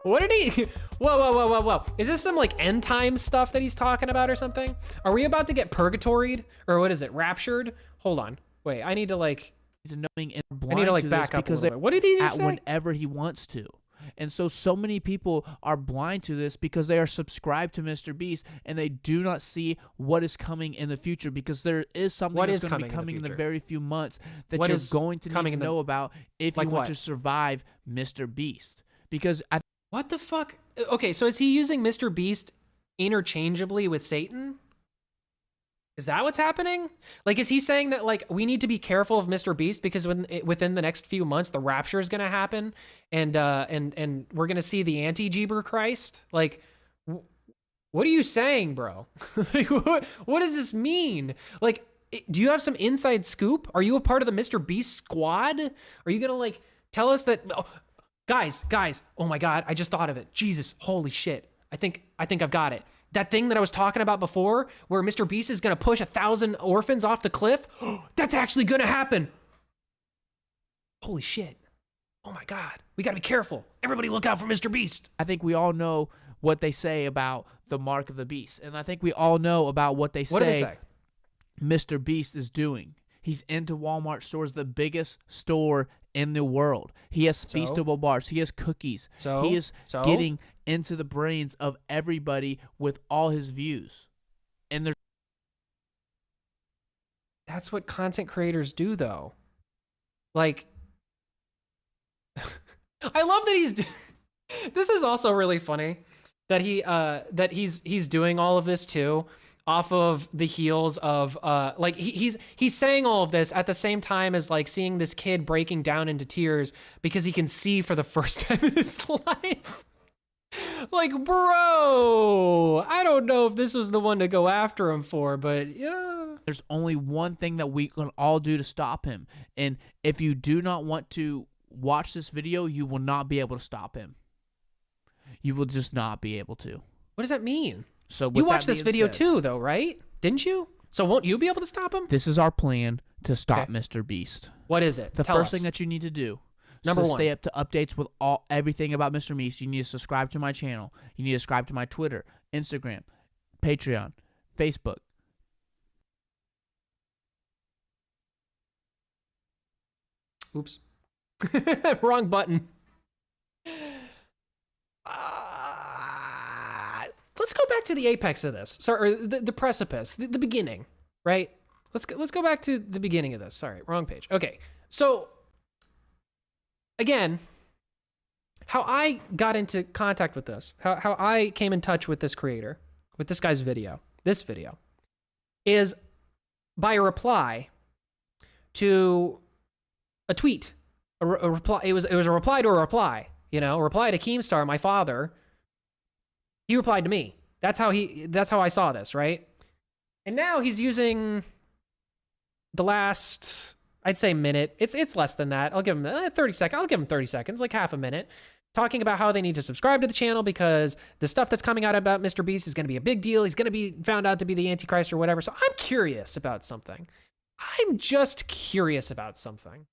What did he? Whoa. Is this some like end time stuff that he's talking about or something? Are we about to get purgatoried? Or what is it? Raptured? Hold on. Wait, I need to like. He's knowing and I blind need to like to back this up a because little bit. What did he just say? Whenever he wants to. And so many people are blind to this because they are subscribed to MrBeast and they do not see what is coming in the future, because there is something that's going to be coming in the very few months that you're going to need to know about if you want to survive MrBeast. Because what the fuck? Okay, so is he using MrBeast interchangeably with Satan? Is that what's happening? Like, is he saying that like we need to be careful of MrBeast because within the next few months the rapture is going to happen and we're going to see the anti-Jeber Christ? Like, what are you saying, bro? Like, what does this mean? Like, do you have some inside scoop? Are you a part of the MrBeast squad? Are you going to like tell us that? Oh, guys, oh my God, I just thought of it. Jesus, holy shit. I think I've got it. That thing that I was talking about before, where MrBeast is gonna push 1,000 orphans off the cliff, that's actually gonna happen. Holy shit. Oh my God, we gotta be careful. Everybody look out for MrBeast. I think we all know what they say about the mark of the beast. And I think we all know about what they say, what do they say? MrBeast is doing. He's into Walmart stores, the biggest store in the world. He has feastable bars. He has cookies. He is getting into the brains of everybody with all his views. And that's what content creators do, though. Like, I love that he's. This is also really funny that he's doing all of this too, off of the heels of like he's saying all of this at the same time as like seeing this kid breaking down into tears because he can see for the first time in his life. Like, bro, I don't know if this was the one to go after him for, but yeah. There's only one thing that we can all do to stop him. And if you do not want to watch this video, you will not be able to stop him. You will just not be able to. What does that mean? So you watched this video too, though, right? Didn't you? So won't you be able to stop him? This is our plan to stop MrBeast. What is it? The first thing that you need to do, Number one, stay up to updates with everything about MrBeast. You need to subscribe to my channel. You need to subscribe to my Twitter, Instagram, Patreon, Facebook. Oops. Wrong button. Let's go back to the apex of this. Sorry, or the precipice, the beginning, right? Let's go back to the beginning of this. Sorry, wrong page. Okay, so again, how I got into contact with this, how I came in touch with this creator, with this guy's video, is by a reply to a tweet. A reply. It was a reply to a reply. You know, a reply to Keemstar, my father. He replied to me. That's how I saw this, right? And now he's using the last, I'd say, minute. It's less than that. I'll give him 30 seconds. I'll give him 30 seconds, like half a minute, talking about how they need to subscribe to the channel because the stuff that's coming out about MrBeast is going to be a big deal. He's going to be found out to be the Antichrist or whatever. So I'm curious about something. I'm just curious about something.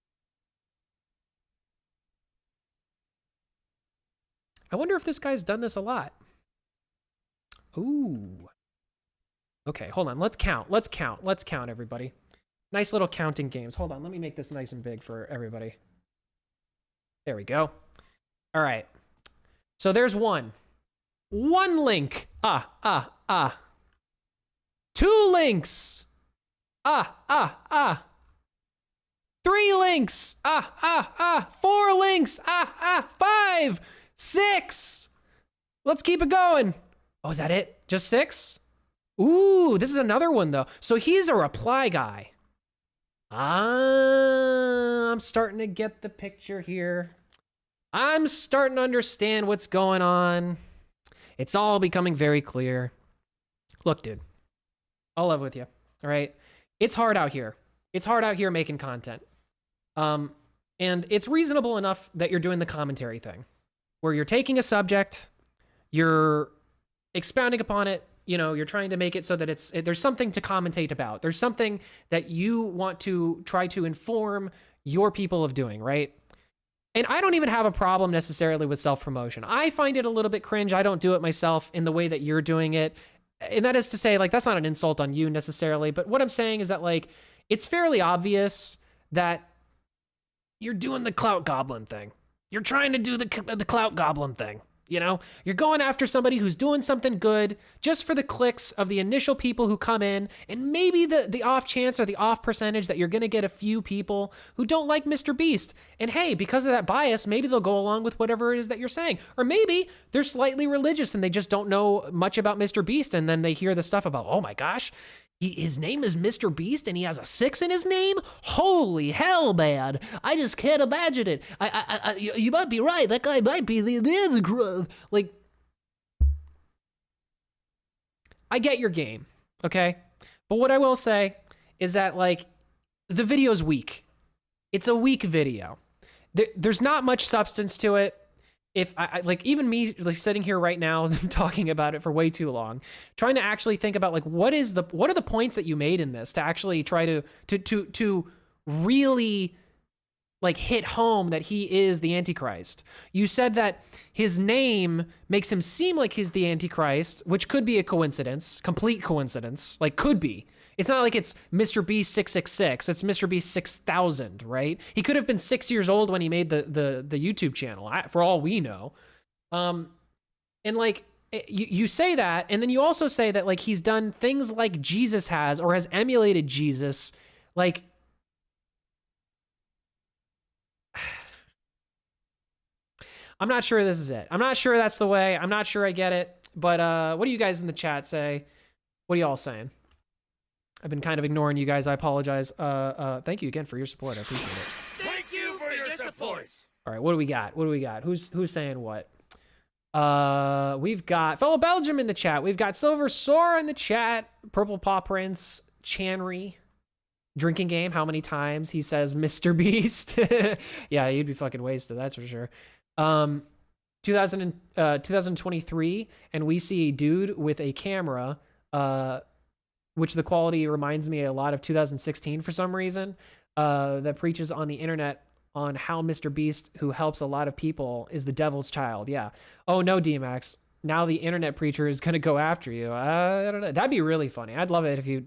I wonder if this guy's done this a lot. Ooh. Okay, hold on. Let's count. Let's count, everybody. Nice little counting games. Hold on. Let me make this nice and big for everybody. There we go. All right. So there's one. One link. Two links. 3 links. 4 links. 5, 6. Let's keep it going. Oh, is that it? Just 6? Ooh, this is another one though. So he's a reply guy. I'm starting to get the picture here. I'm starting to understand what's going on. It's all becoming very clear. Look, dude, I'll live with you, all right? It's hard out here. It's hard out here making content. And it's reasonable enough that you're doing the commentary thing, where you're taking a subject, you're expounding upon it, you know, you're trying to make it so that there's something to commentate about. There's something that you want to try to inform your people of doing, right? And I don't even have a problem necessarily with self-promotion. I find it a little bit cringe. I don't do it myself in the way that you're doing it. And that is to say, like, that's not an insult on you necessarily, but what I'm saying is that, like, it's fairly obvious that you're doing the clout goblin thing. You're trying to do the clout goblin thing. You know, you're going after somebody who's doing something good just for the clicks of the initial people who come in, and maybe the off chance or the off percentage that you're going to get a few people who don't like MrBeast. And hey, because of that bias, maybe they'll go along with whatever it is that you're saying. Or maybe they're slightly religious and they just don't know much about MrBeast, and then they hear the stuff about, oh my gosh, his name is MrBeast and he has a 6 in his name? Holy hell, man. I just can't imagine it. You might be right. That guy might be the Antichrist. Like, I get your game, okay? But what I will say is that, like, the video's weak. It's a weak video. There's not much substance to it. If I like, even me, like, sitting here right now talking about it for way too long, trying to actually think about, like, what are the points that you made in this to actually try to really, like, hit home that he is the Antichrist. You said that his name makes him seem like he's the Antichrist, which could be a coincidence, complete coincidence, like, could be. It's not like it's MrBeast 666. It's MrBeast 6000, right? He could have been 6 years old when he made the YouTube channel, for all we know. And, like, you say that, and then you also say that, like, he's done things like Jesus has, or has emulated Jesus. Like, I'm not sure this is it. I'm not sure that's the way. I'm not sure I get it. But what do you guys in the chat say? What are y'all saying? I've been kind of ignoring you guys. I apologize. Thank you again for your support. I appreciate it. Thank you for your support. All right, what do we got? What do we got? Who's saying what? We've got fellow Belgium in the chat. We've got Silver Sora in the chat. Purple Paw Prince, Chanry, Drinking Game. How many times he says MrBeast? Yeah, you'd be fucking wasted. That's for sure. 2023, and we see a dude with a camera. Which the quality reminds me a lot of 2016 for some reason, that preaches on the internet on how MrBeast, who helps a lot of people, is the devil's child. Yeah. Oh no, DMAX. Now the internet preacher is going to go after you. I don't know. That'd be really funny. I'd love it if you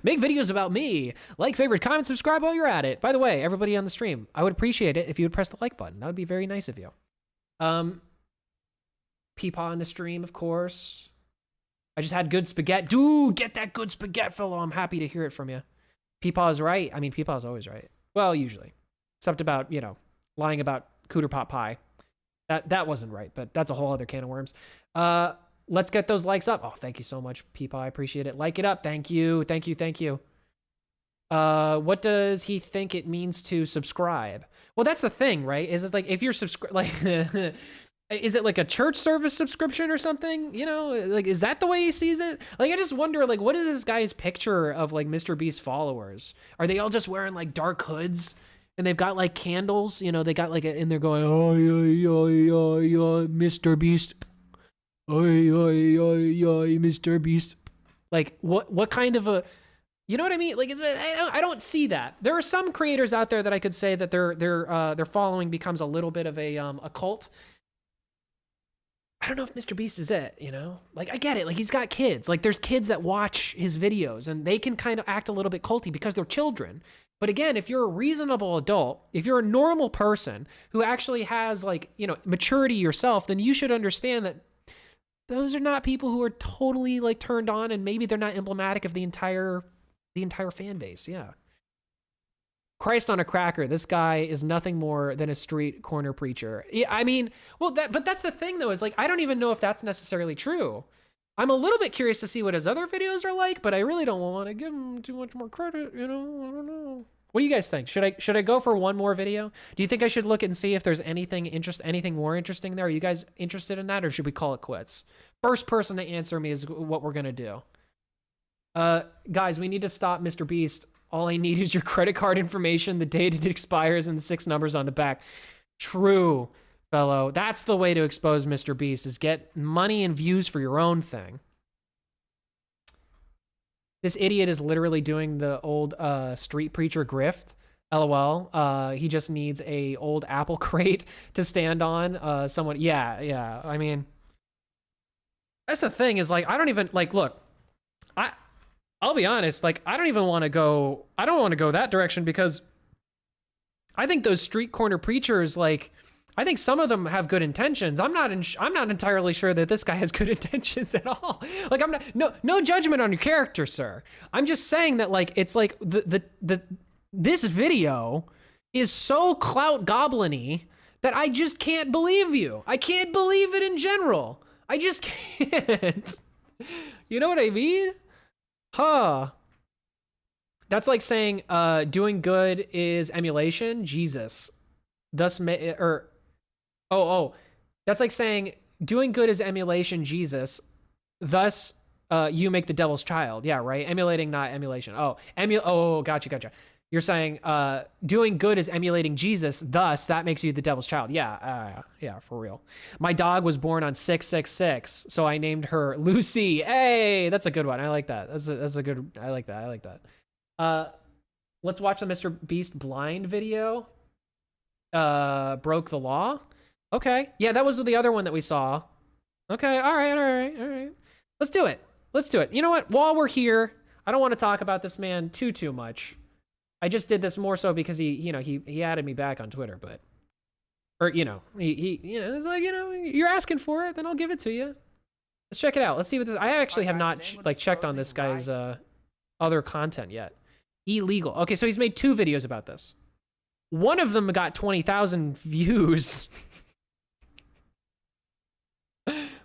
make videos about me. Like, favorite, comment, subscribe while you're at it. By the way, everybody on the stream, I would appreciate it if you would press the like button. That would be very nice of you. Peepaw in the stream, of course. I just had good spaghetti. Dude, get that good spaghetti, fellow. I'm happy to hear it from you. Peepaw's right. I mean, Peepaw's always right. Well, usually. Except about, you know, lying about cooter pot pie. That wasn't right, but that's a whole other can of worms. Let's get those likes up. Oh, thank you so much, Peepaw. I appreciate it. Like it up. Thank you. Thank you. Thank you. What does he think it means to subscribe? Well, that's the thing, right? Is it's like, if you're like... Is it like a church service subscription or something? You know, like, is that the way he sees it? Like, I just wonder, like, what is this guy's picture of, like, MrBeast followers? Are they all just wearing, like, dark hoods? And they've got, like, candles? You know, they got, like, and they're going, oh, yeah, MrBeast. Oh, yeah, MrBeast. Like, what kind of a... You know what I mean? Like, I don't see that. There are some creators out there that I could say that their following becomes a little bit of a cult. I don't know if MrBeast is it, you know? Like, I get it. Like, he's got kids. Like, there's kids that watch his videos, and they can kind of act a little bit culty because they're children. But again, if you're a reasonable adult, if you're a normal person who actually has, like, you know, maturity yourself, then you should understand that those are not people who are totally, like, turned on, and maybe they're not emblematic of the entire fan base. Yeah. Christ on a cracker. This guy is nothing more than a street corner preacher. Yeah, I mean, well, but that's the thing though, is like, I don't even know if that's necessarily true. I'm a little bit curious to see what his other videos are like, but I really don't want to give him too much more credit, you know? I don't know. What do you guys think? Should I go for one more video? Do you think I should look and see if there's anything more interesting there? Are you guys interested in that, or should we call it quits? First person to answer me is what we're gonna do. Guys, we need to stop MrBeast. All I need is your credit card information, the date it expires, and 6 numbers on the back. True, fellow. That's the way to expose MrBeast, is get money and views for your own thing. This idiot is literally doing the old street preacher grift. LOL. He just needs a old apple crate to stand on. Someone, yeah. I mean, that's the thing, is like, I don't even, like, look, I'll be honest, like, I don't want to go that direction, because I think those street corner preachers, like, I think some of them have good intentions. I'm not entirely sure that this guy has good intentions at all. Like, no judgment on your character, sir. I'm just saying that, like, it's like this video is so clout goblin-y that I just can't believe you. I can't believe it in general. I just can't. You know what I mean? Huh. That's like saying doing good is emulation. Jesus. Thus that's like saying doing good is emulation. Jesus. Thus you make the devil's child. Yeah, right? Emulating, not emulation. Gotcha. You're saying doing good is emulating Jesus, thus that makes you the devil's child. Yeah, for real. My dog was born on 666, so I named her Lucy. Hey, that's a good one. I like that. That's a good. I like that. Let's watch the MrBeast blind video. Broke the law. Okay, yeah, that was the other one that we saw. Okay, all right. Let's do it. You know what? While we're here, I don't want to talk about this man too much. I just did this more so because he added me back on Twitter, he it's like, you're asking for it, then I'll give it to you. Let's check it out. Let's see what this. I actually have not checked on this guy's other content yet. Illegal. Okay, so he's made 2 videos about this. One of them got 20,000 views.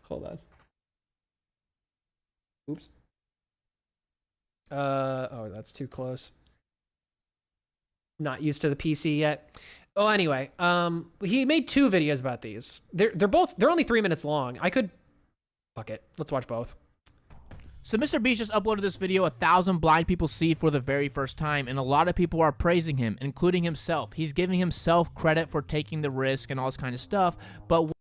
Hold on. Oops. Oh, that's too close. Not used to the PC yet. Oh, anyway, he made 2 videos about these. They're only 3 minutes long. Fuck it. Let's watch both. So MrBeast just uploaded this video 1,000 blind people see for the very first time, and a lot of people are praising him, including himself. He's giving himself credit for taking the risk and all this kind of stuff, but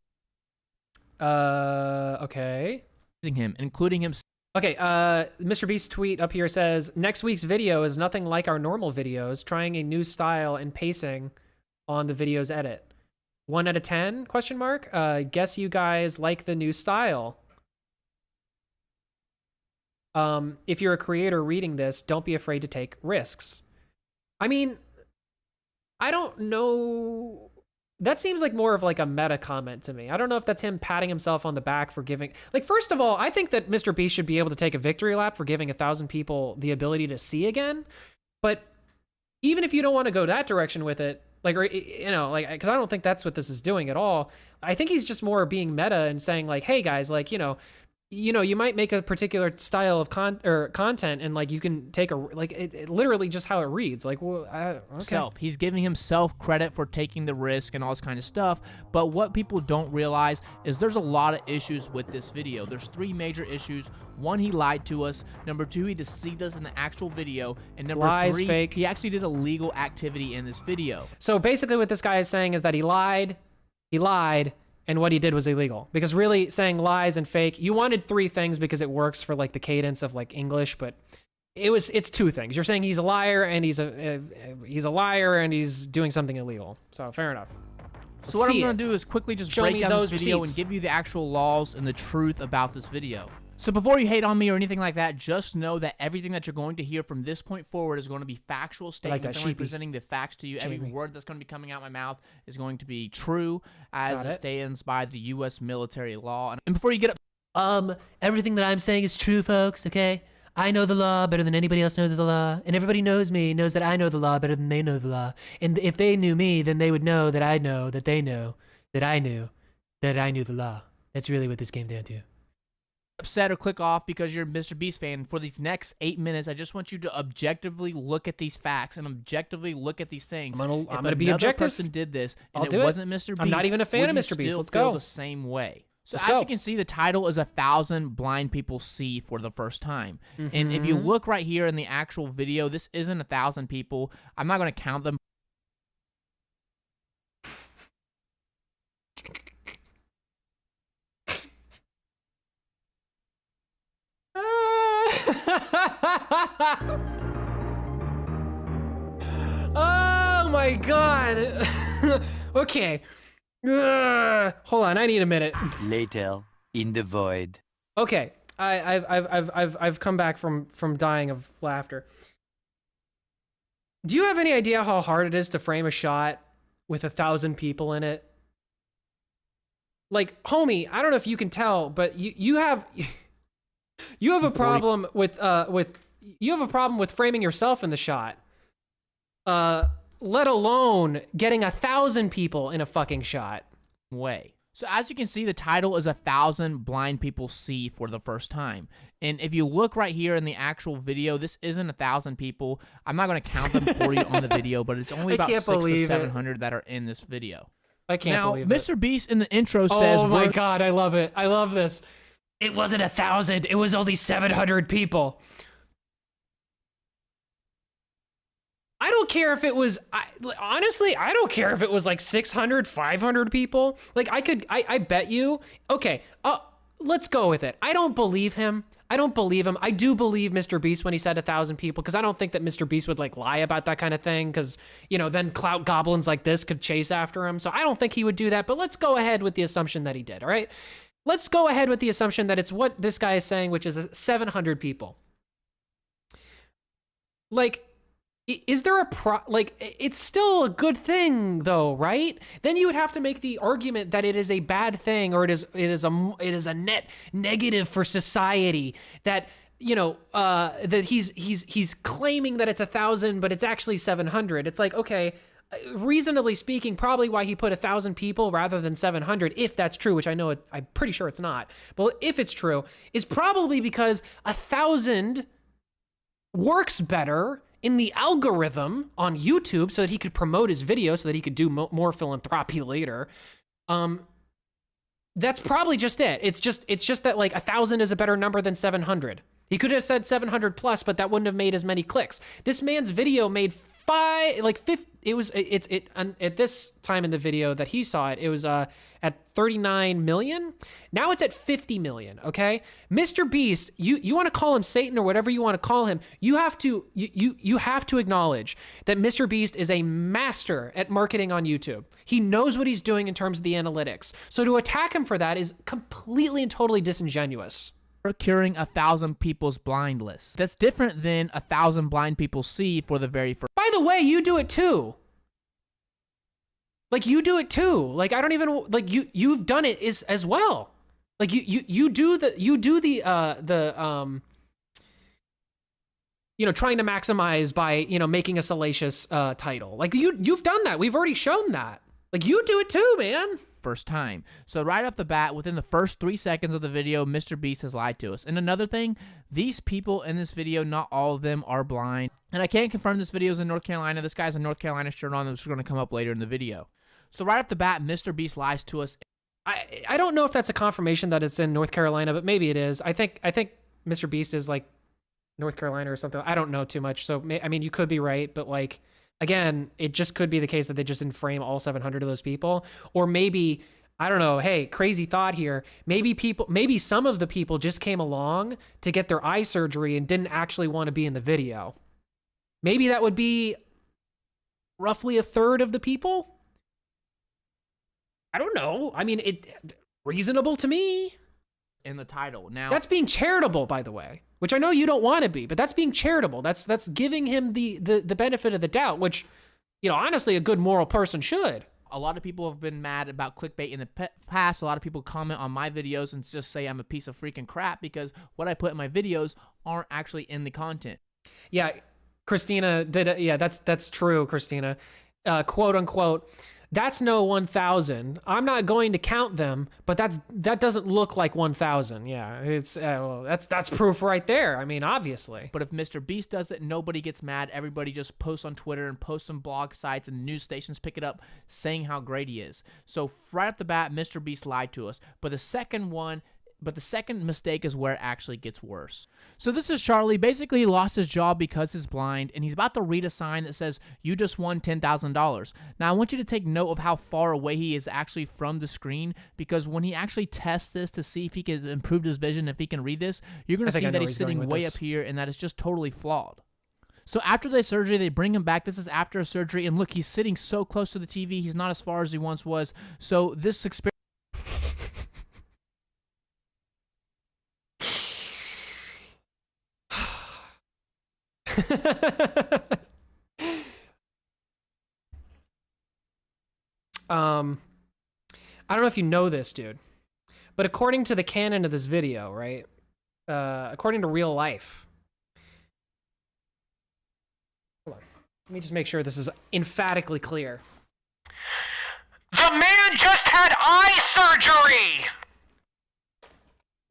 okay. Praising him, including himself. Okay, MrBeast tweet up here says, next week's video is nothing like our normal videos, trying a new style and pacing on the video's edit. 1 out of 10, question mark? Guess you guys like the new style. If you're a creator reading this, don't be afraid to take risks. I mean, I don't know. That seems like more of like a meta comment to me. I don't know if that's him patting himself on the back for giving, like, first of all, I think that MrBeast should be able to take a victory lap for giving 1,000 people the ability to see again. But even if you don't want to go that direction with it, like, or, because I don't think that's what this is doing at all. I think he's just more being meta and saying like, hey guys, like, you might make a particular style of content, and like you can take it literally just how it reads. Like, well, okay. He's giving himself credit for taking the risk and all this kind of stuff. But what people don't realize is there's a lot of issues with this video. There's 3 major issues. 1, he lied to us. Number 2, he deceived us in the actual video. And number 3, fake. He actually did illegal activity in this video. So basically what this guy is saying is that he lied, and what he did was illegal. Because really saying lies and fake, you wanted 3 things because it works for like the cadence of like English, but it's 2 things. You're saying he's a liar and he's a liar and he's doing something illegal. So fair enough. So what I'm see going it. to do is quickly just Show break me down those this video receipts. and give you the actual laws and the truth about this video. So before you hate on me or anything like that, just know that everything that you're going to hear from this point forward is going to be factual statements. that I'm going to be sheepy. presenting the facts to you. Every Jamie. word that's going to be coming out my mouth is going to be true as Got it it. stands by the U.S. military law. And before you get up, Everything that I'm saying is true, folks, okay? I know the law better than anybody else knows the law, and everybody knows me, knows that I know the law better than they know the law. And if they knew me, then they would know that I know that they know that I knew that I knew the law. That's really what this came down to. upset or click off because you're a MrBeast fan, for these next 8 minutes, I just want you to objectively look at these facts and objectively look at these things. I'm If gonna be another objective. person did this and I'll it do it. wasn't MrBeast, I'm not even a fan would of you MrBeast. still Let's feel go. the same way? So Let's as go. you can see, the title is 1,000 blind people see for the first time. And if you look right here in the actual video, this isn't 1,000 people. I'm not going to count them. Oh my god. Okay. Hold on, I need a minute. Later, in the void. Okay, I've come back from dying of laughter. Do you have any idea how hard it is to frame a shot with 1,000 people in it? Like, homie, I don't know if you can tell, but you have a problem with framing yourself in the shot. Let alone getting 1,000 people in a fucking shot. Way. So as you can see, the title is 1,000 blind people see for the first time. And if you look right here in the actual video, this isn't 1,000 people. I'm not going to count them for you on the video, but it's only I about can't 600 to believe it. 700 that are in this video. I can't Now, believe it. MrBeast in the intro says, Oh my we're- god, I love it. I love this. It wasn't 1,000, it was only 700 people. I don't care if it was, honestly, I don't care if it was like 600, 500 people. Like, I bet you, okay, let's go with it. I don't believe him. I don't believe him. I do believe MrBeast when he said 1,000 people, because I don't think that MrBeast would like lie about that kind of thing, because, you know, then clout goblins like this could chase after him. So I don't think he would do that, but let's go ahead with the assumption that he did, all right? Let's go ahead with the assumption that it's what this guy is saying, which is 700 people. Like, is there it's still a good thing though, right? Then you would have to make the argument that it is a bad thing, or it is a net negative for society, that, you know, that he's claiming that it's 1,000, but it's actually 700. It's like, okay, reasonably speaking, probably why he put 1,000 people rather than 700, if that's true, which I know I'm pretty sure it's not. But if it's true, is probably because 1,000 works better in the algorithm on YouTube, so that he could promote his video, so that he could do more philanthropy later. That's probably just it. It's just that like 1,000 is a better number than 700. He could have said 700 plus, but that wouldn't have made as many clicks. This man's video made at this time in the video that he saw it, it was at 39 million. Now it's at 50 million, okay? MrBeast, you want to call him Satan or whatever you want to call him, you have to acknowledge that MrBeast is a master at marketing on YouTube. He knows what he's doing in terms of the analytics. So to attack him for that is completely and totally disingenuous. curing 1,000 people's blind list. That's different than 1,000 blind people see for the very first. By the way, you do it too. Like, you do it too. Like, I don't even, like, you've done it as well. Like, you do the you know, trying to maximize by, you know, making a salacious title. Like, you've done that. We've already shown that. Like, you do it too, man. First time. So right off the bat, within the first 3 seconds of the video, MrBeast has lied to us. And another thing, these people in this video, not all of them are blind. And I can't confirm this video is in North Carolina. This guy's a North Carolina shirt on, which is going to come up later in the video. So right off the bat, MrBeast lies to us. I don't know if that's a confirmation that it's in North Carolina, but maybe it is. I think MrBeast is like North Carolina or something. I don't know too much. So, I mean, you could be right, but like, again, it just could be the case that they just didn't frame all 700 of those people. Or maybe, I don't know, hey, crazy thought here. Maybe some of the people just came along to get their eye surgery and didn't actually want to be in the video. Maybe that would be roughly a third of the people. I don't know. I mean, it reasonable to me. in the title. Now That's being charitable, by the way, which I know you don't want to be, but that's being charitable. That's giving him the benefit of the doubt, which, you know, honestly, a good moral person should. a lot of people have been mad about clickbait in the past. A lot of people comment on my videos and just say I'm a piece of freaking crap because what I put in my videos aren't actually in the content. Yeah, Christina did. Yeah, that's true, Christina. Quote unquote. That's no 1,000. I'm not going to count them, but that doesn't look like 1,000. Yeah, it's well, that's proof right there. I mean, obviously. But if MrBeast does it, nobody gets mad. Everybody just posts on Twitter and posts on blog sites, and news stations pick it up saying how great he is. So right off the bat, MrBeast lied to us. But the second mistake is where it actually gets worse. So this is Charlie. Basically, he lost his job because he's blind, and he's about to read a sign that says, "You just won $10,000. Now, I want you to take note of how far away he is actually from the screen, because when he actually tests this to see if he can improve his vision, if he can read this, you're going to see that he's sitting way up here, and that is just totally flawed. So after the surgery, they bring him back. This is after a surgery, and look, he's sitting so close to the TV. He's not as far as he once was. So this experiment... I don't know if you know this, dude, but according to the canon of this video, right? According to real life. Hold on. Let me just make sure this is emphatically clear. The man just had eye surgery!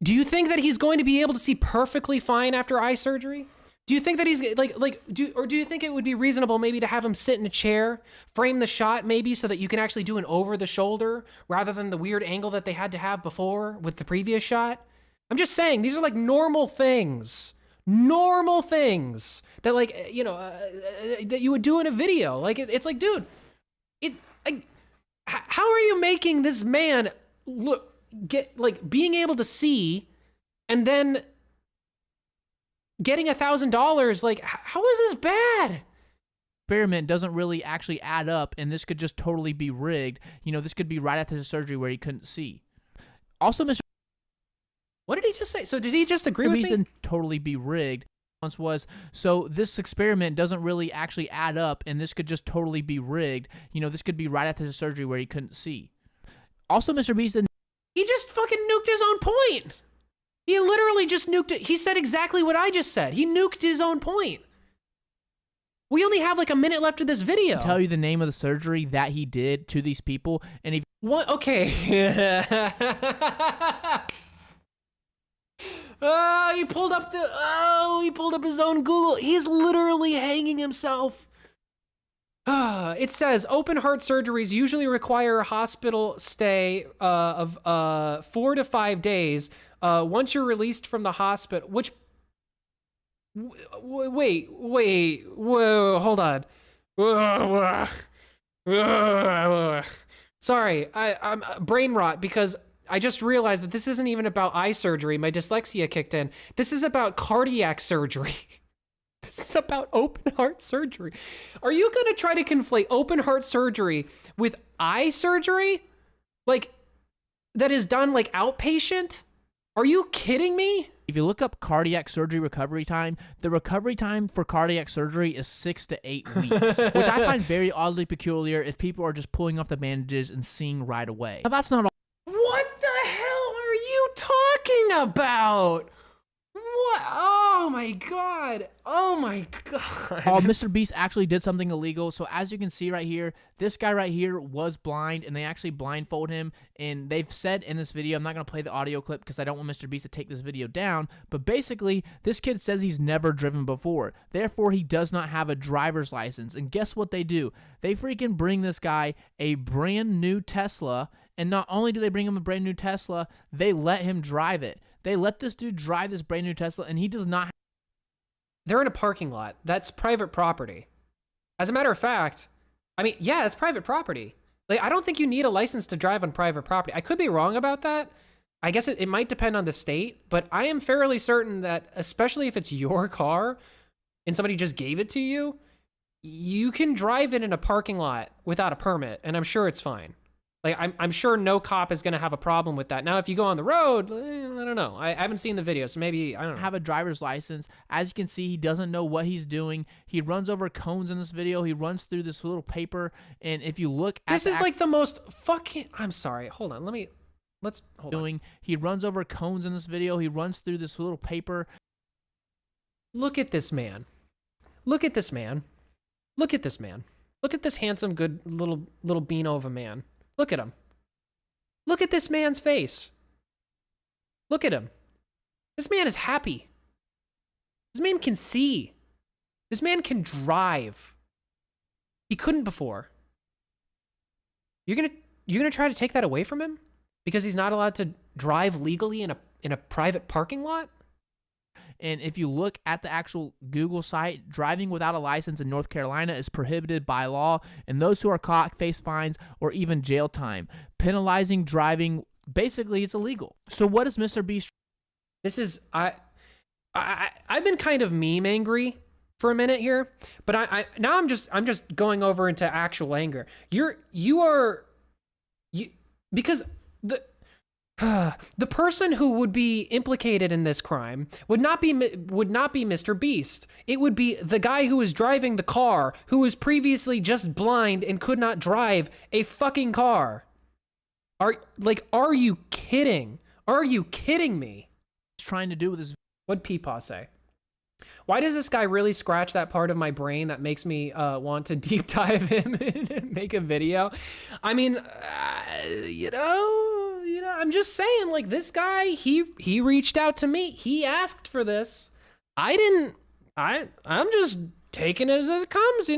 Do you think that he's going to be able to see perfectly fine after eye surgery? Do you think that he's do you think it would be reasonable maybe to have him sit in a chair, frame the shot maybe so that you can actually do an over the shoulder rather than the weird angle that they had to have before with the previous shot? I'm just saying, these are like normal things that, like, you know, that you would do in a video. Like, it's like, dude, how are you making this man being able to see and then getting $1,000? Like, how is this bad? Experiment doesn't really actually add up, and this could just totally be rigged. You know, this could be right after his surgery where he couldn't see. Also, What did he just say? So did he just agree with me? Reason totally be rigged once was, so this experiment doesn't really actually add up, and this could just totally be rigged. You know, this could be right after his surgery where he couldn't see. Also, MrBeast... He just fucking nuked his own point. He literally just nuked it. He said exactly what I just said. He nuked his own point. We only have like a minute left of this video. Tell you the name of the surgery that he did to these people, and if... What? Okay. He pulled up his own Google. He's literally hanging himself. It says open heart surgeries usually require a hospital stay of 4 to 5 days. Once you're released from the hospital, which, wait, whoa, hold on. Sorry, I'm brain rot because I just realized that this isn't even about eye surgery. My dyslexia kicked in. This is about cardiac surgery. This is about open heart surgery. Are you going to try to conflate open heart surgery with eye surgery? Like, that is done like outpatient? Are you kidding me? If you look up cardiac surgery recovery time, the recovery time for cardiac surgery is 6 to 8 weeks, which I find very oddly peculiar if people are just pulling off the bandages and seeing right away. Now, that's not all. What the hell are you talking about? What? Oh my god. Oh my god. MrBeast actually did something illegal. So as you can see right here, this guy right here was blind, and they actually blindfold him. And they've said in this video, I'm not going to play the audio clip because I don't want MrBeast to take this video down, but basically, this kid says he's never driven before. Therefore, he does not have a driver's license. And guess what they do? They freaking bring this guy a brand new Tesla, and not only do they bring him a brand new Tesla, they let him drive it. They let this dude drive this brand new Tesla, and he does not. They're in a parking lot. That's private property. As a matter of fact, I mean, yeah, it's private property. Like, I don't think you need a license to drive on private property. I could be wrong about that. I guess it might depend on the state, but I am fairly certain that, especially if it's your car and somebody just gave it to you, you can drive it in a parking lot without a permit, and I'm sure it's fine. Like, I'm sure no cop is going to have a problem with that. Now, if you go on the road, I don't know. I haven't seen the video, so maybe, I don't know. Have a driver's license. As you can see, he doesn't know what he's doing. He runs over cones in this video. He runs through this little paper. And if you look at this is like the most fucking, I'm sorry. Hold on. Let's hold on. He runs over cones in this video. He runs through this little paper. Look at this man. Look at this man. Look at this man. Look at this handsome, good little beano of a man. Look at him. Look at this man's face. Look at him. This man is happy. This man can see. This man can drive. He couldn't before. You're gonna try to take that away from him because he's not allowed to drive legally in a private parking lot? And if you look at the actual Google site, driving without a license in North Carolina is prohibited by law, and those who are caught face fines or even jail time. Penalizing driving, basically, it's illegal. So what is MrBeast? This is I've been kind of meme angry for a minute here, but now I'm just going over into actual anger. Because the person who would be implicated in this crime would not be MrBeast. It would be the guy who was driving the car, who was previously just blind and could not drive a fucking car. Are you kidding? Are you kidding me? Trying to do with this. What'd Peepaw say? Why does this guy really scratch that part of my brain that makes me want to deep dive him and make a video? I mean, I'm just saying, like, this guy, he reached out to me. He asked for this. I'm just taking it as it comes,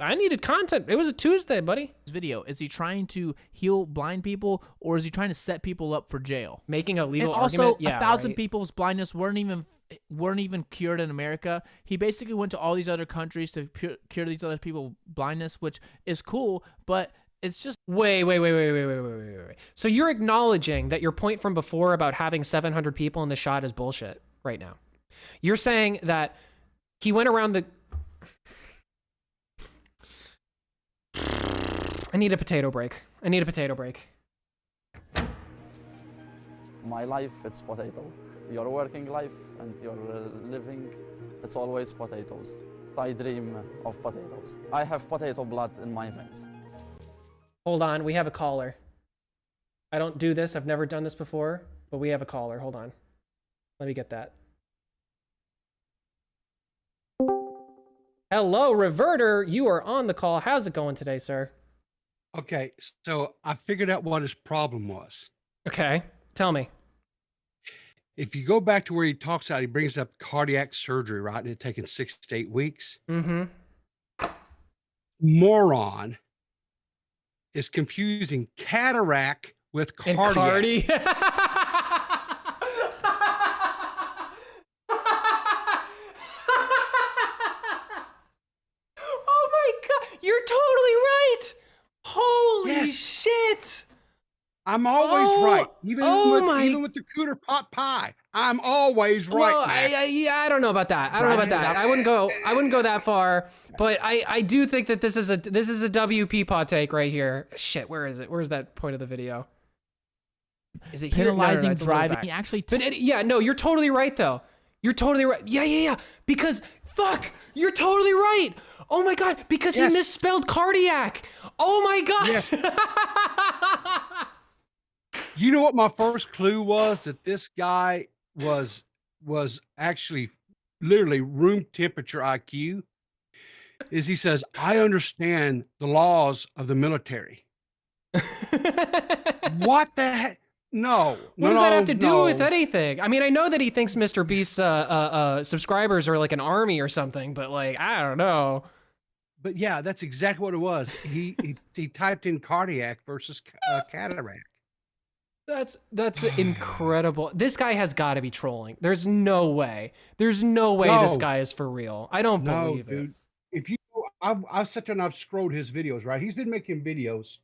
I needed content. It was a Tuesday, buddy. This video, is he trying to heal blind people, or is he trying to set people up for jail? Making a legal and also, argument? Yeah, 1,000 right. people's blindness weren't even cured in America. He basically went to all these other countries to cure these other people's blindness, which is cool, but it's just... Wait. So you're acknowledging that your point from before about having 700 people in the shot is bullshit right now. You're saying that he went around the... I need a potato break. My life, it's potato. Your working life and your living, it's always potatoes. I dream of potatoes. I have potato blood in my veins. Hold on, we have a caller. I don't do this, I've never done this before, but we have a caller. Hold on. Let me get that. Hello, Reverter. You are on the call. How's it going today, sir? Okay, so I figured out what his problem was. Okay, tell me. If you go back to where he talks out, he brings up cardiac surgery, right? And it taking 6 to 8 weeks. Mm-hmm. Moron is confusing cataract with cardiac. Oh my God, you're totally right. Holy shit. I'm always right. Even with the cooter pot pie, I'm always right. Well, I don't know about that. I wouldn't go that far, but I do think that this is a WP pot take right here. Shit, where is it? Where's that point of the video? Is it here? Penalizing No, driving. He actually no, you're totally right though. You're totally right. Yeah. Because fuck, you're totally right. Oh my God, because he misspelled cardiac. Oh my God. Yes. You know what my first clue was? That this guy was actually literally room temperature IQ. Is he says, I understand the laws of the military. What the heck? No. What does that have to do with anything? I mean, I know that he thinks MrBeast's subscribers are like an army or something, but like, I don't know. But yeah, that's exactly what it was. He typed in cardiac versus cataract. That's incredible. This guy has got to be trolling. There's no way. This guy is for real. I don't believe it. If you, I've sat there and I've scrolled his videos, right? He's been making videos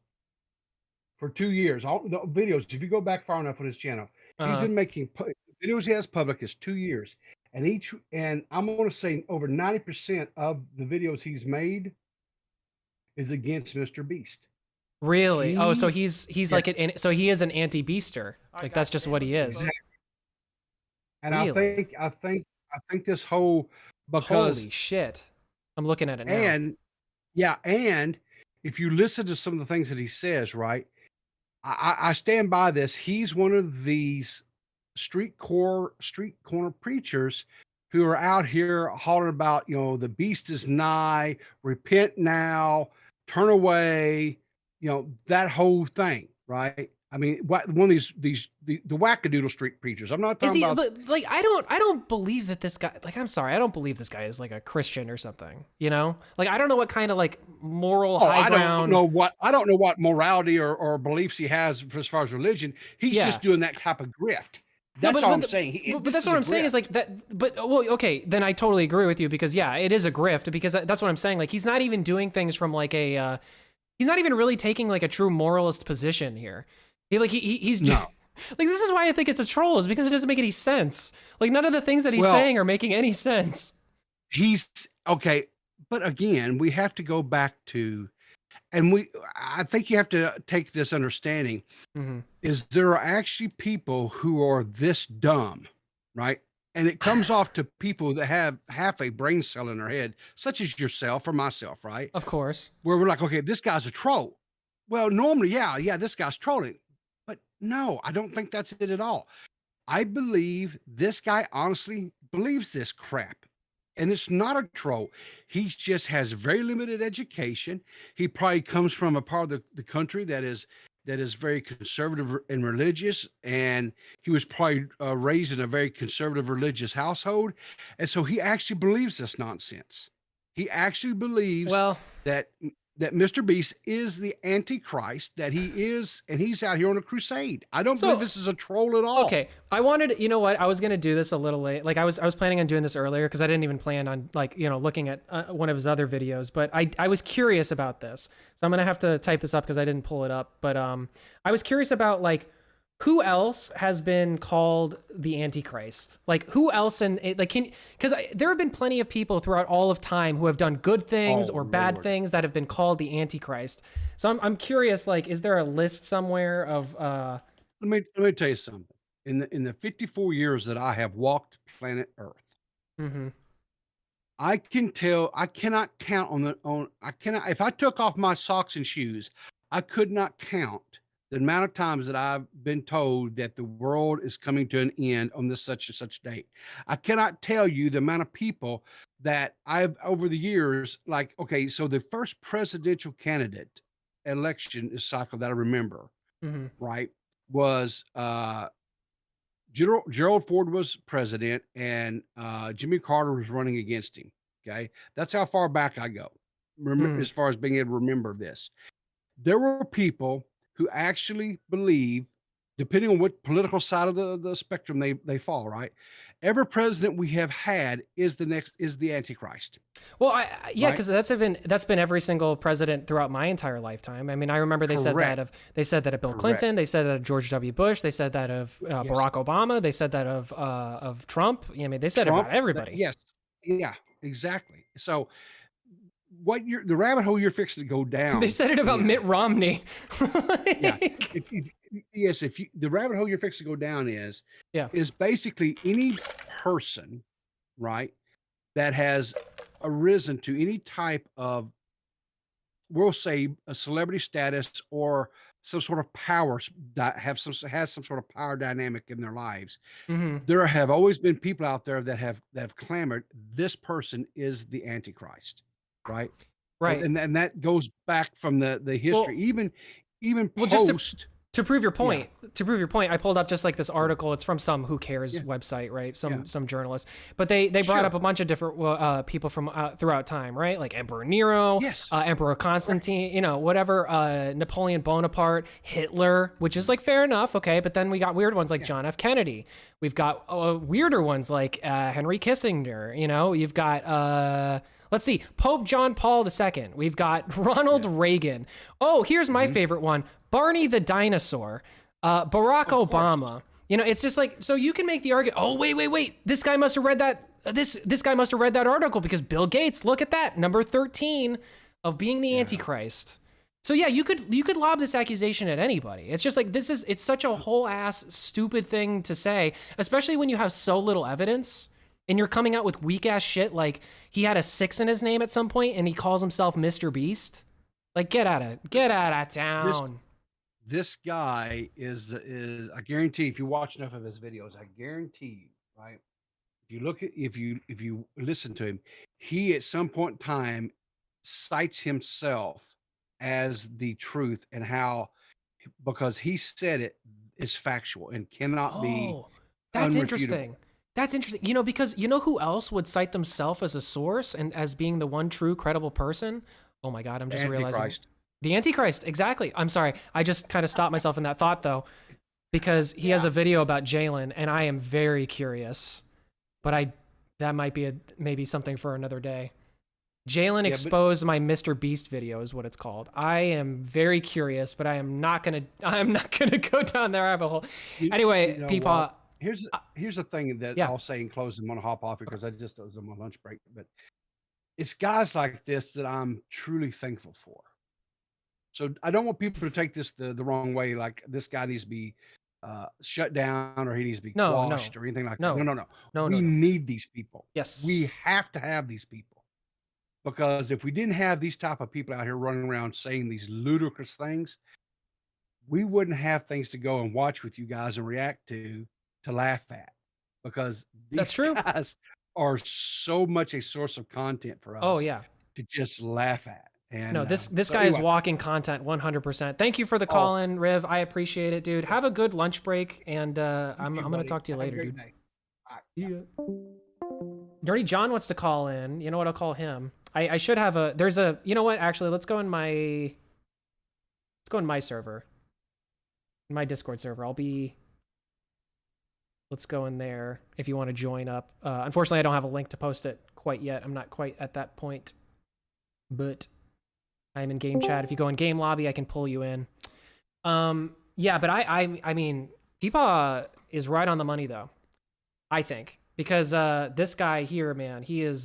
for 2 years. All the videos, if you go back far enough on his channel, he's been making videos he has public is 2 years. And I'm going to say over 90% of the videos he's made is against MrBeast. Really? Oh, so he's like so he is an anti-beaster. Like that's just what he is. Exactly. And Really? I think this whole because Holy shit! I'm looking at it now. and yeah, and if you listen to some of the things that he says, right? I stand by this. He's one of these street corner preachers who are out here hollering about, the beast is nigh, repent now, turn away, that whole thing, right? I mean, one of the wackadoodle street preachers. I'm not Is talking he? about. But like, I don't believe that this guy. Like, I'm sorry, I don't believe this guy is like a Christian or something. Like, I don't know what kind of like moral high ground. I don't know what morality or beliefs he has as far as religion. He's just doing that type of grift. That's all I'm saying. But that's what I'm saying is like that. But well, okay, then I totally agree with you because yeah, it is a grift because that's what I'm saying. Like, he's not even doing things from like a. He's not even really taking like a true moralist position here. He's no. Like, this is why I think it's a troll, is because it doesn't make any sense. Like, none of the things that he's saying are making any sense. He's okay, but again, we have to go back to, and I think you have to take this understanding is there are actually people who are this dumb, right? And it comes off to people that have half a brain cell in their head, such as yourself or myself, right? Of course. Where we're like, okay, this guy's a troll. Well, normally, yeah, this guy's trolling. But no, I don't think that's it at all. I believe this guy honestly believes this crap. And it's not a troll. He just has very limited education. He probably comes from a part of the country that is very conservative and religious. And he was probably raised in a very conservative religious household. And so he actually believes this nonsense. He actually believes that Mr. Beast is the Antichrist, that he is, and he's out here on a crusade. I don't believe this is a troll at all. Okay, I was gonna do this a little late. Like I was planning on doing this earlier because I didn't even plan on looking at one of his other videos. But I was curious about this, so I'm gonna have to type this up because I didn't pull it up. But I was curious about like who else has been called the Antichrist? Like who else because there have been plenty of people throughout all of time who have done good things or bad things that have been called the Antichrist. So I'm curious, like, is there a list somewhere of Let me tell you something. In the 54 years that I have walked planet Earth, I cannot count if I took off my socks and shoes, I could not count the amount of times that I've been told that the world is coming to an end on this such and such date. I cannot tell you the amount of people that I've over the years, like, okay, so the first presidential candidate election cycle that I remember, right, was Gerald Ford was president and Jimmy Carter was running against him. Okay. That's how far back I go. As far as being able to remember this. There were people who actually believe, depending on what political side of the spectrum they fall, right? Every president we have had is the Antichrist. Well, because that's been every single president throughout my entire lifetime. I mean, I remember they said that of Bill Clinton, they said that of George W. Bush, they said that of Barack Obama, they said that of Trump. I mean, they said Trump, about everybody. Yes, yeah, exactly. So the rabbit hole you're fixing to go down. They said it about Mitt Romney. Yeah. The rabbit hole you're fixing to go down is basically any person, right, that has arisen to any type of, we'll say, a celebrity status or some sort of power, has some sort of power dynamic in their lives. There have always been people out there that have clamored, this person is the Antichrist. Right. And that goes back from the history, even post. To prove your point, I pulled up just like this article. It's from some Who Cares website, right? Some journalist, but they brought up a bunch of different people from throughout time, right? Like Emperor Nero, Emperor Constantine, whatever, Napoleon Bonaparte, Hitler, which is like fair enough, okay. But then we got weird ones like John F. Kennedy. We've got weirder ones like Henry Kissinger. You've got let's see, Pope John Paul II. We've got Ronald Reagan. Oh, here's my favorite one. Barney the dinosaur, Barack Obama. It's just like, so you can make the argument, oh, wait. This guy must have read that. This guy must have read that article because Bill Gates, look at that, number 13 of being the Antichrist. So yeah, you could lob this accusation at anybody. It's just like it's such a whole ass stupid thing to say, especially when you have so little evidence and you're coming out with weak ass shit like he had a 6 in his name at some point and he calls himself MrBeast. Like get out of town. This guy is I guarantee if you watch enough of his videos, I guarantee you, right? If you listen to him, he at some point in time cites himself as the truth and how, because he said it is factual and cannot be. That's unrefutable. interesting. That's interesting. You know, because you know who else would cite themselves as a source and as being the one true credible person? Oh my God, I'm just realizing. The Antichrist, exactly. I'm sorry. I just kind of stopped myself in that thought though, because he has a video about Jalen and I am very curious, but that might be maybe something for another day. Jalen exposed my MrBeast video is what it's called. I am very curious, but I'm not gonna go down that rabbit hole. Anyway, Peepaw. Here's the thing that I'll say in closing. I'm gonna hop off because I just was on my lunch break. But it's guys like this that I'm truly thankful for. So I don't want people to take this the wrong way, like this guy needs to be shut down or he needs to be quashed or anything like that. No. We need these people. Yes. We have to have these people. Because if we didn't have these type of people out here running around saying these ludicrous things, we wouldn't have things to go and watch with you guys and react to laugh at. Because these guys are so much a source of content for us. Oh yeah. To just laugh at. And no, this guy is walking content 100%. Thank you for the call in, Riv. I appreciate it, dude. Have a good lunch break, and I'm gonna talk to you later, dude. Yeah. Dirty John wants to call in. You know what? I'll call him. I should have you know what? Actually, let's go in my server. In my Discord server. Let's go in there if you want to join up. Unfortunately, I don't have a link to post it quite yet. I'm not quite at that point. But I'm in game chat. If you go in game lobby, I can pull you in. Yeah, but I mean, Peepaw is right on the money though. I think. Because this guy here, man, he is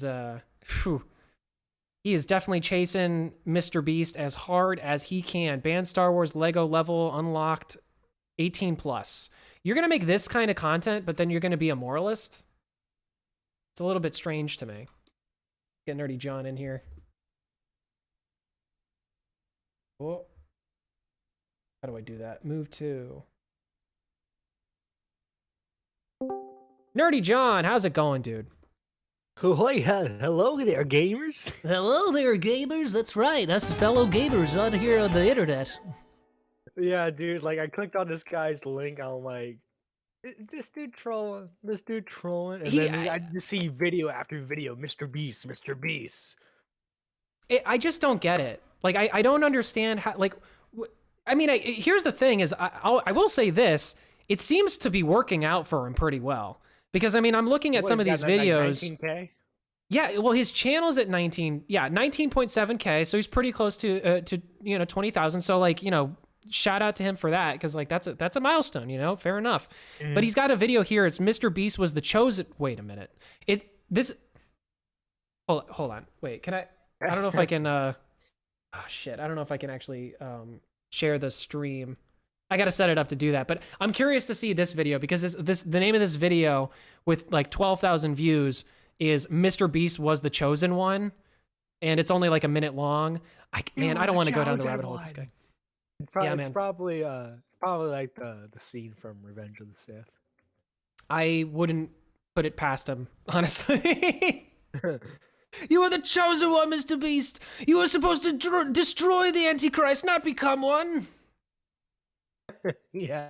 definitely chasing MrBeast as hard as he can. Ban Star Wars Lego level unlocked 18+. You're going to make this kind of content, but then you're going to be a moralist? It's a little bit strange to me. Get Nerdy John in here. Oh. How do I do that? Move to... Nerdy John, how's it going, dude? Hello there, gamers. Hello there, gamers. That's right, us fellow gamers on here on the internet. Yeah, dude, like I clicked on this guy's link, I'm like, this dude trolling, and then I just see video after video, MrBeast. I just don't get it. Like, I don't understand how, like, I mean, here's the thing is, I will say this, it seems to be working out for him pretty well. Because, I mean, I'm looking at some of these videos. 19K? Yeah, well, his channel's at 19.7K, so he's pretty close to 20,000. So, like, shout out to him for that, because, like, that's a milestone, fair enough. Mm-hmm. But he's got a video here. It's MrBeast was the chosen. Wait a minute. Hold on. Wait, can I don't know if I can. Oh shit! I don't know if I can actually share the stream. I got to set it up to do that, but I'm curious to see this video because the name of this video with like 12,000 views is MrBeast was the chosen one, and it's only like a minute long. I don't want to go down the rabbit hole with this guy. It's probably like the scene from Revenge of the Sith. I wouldn't put it past him, honestly. You are the chosen one, MrBeast. You are supposed to destroy the Antichrist, not become one. Yeah.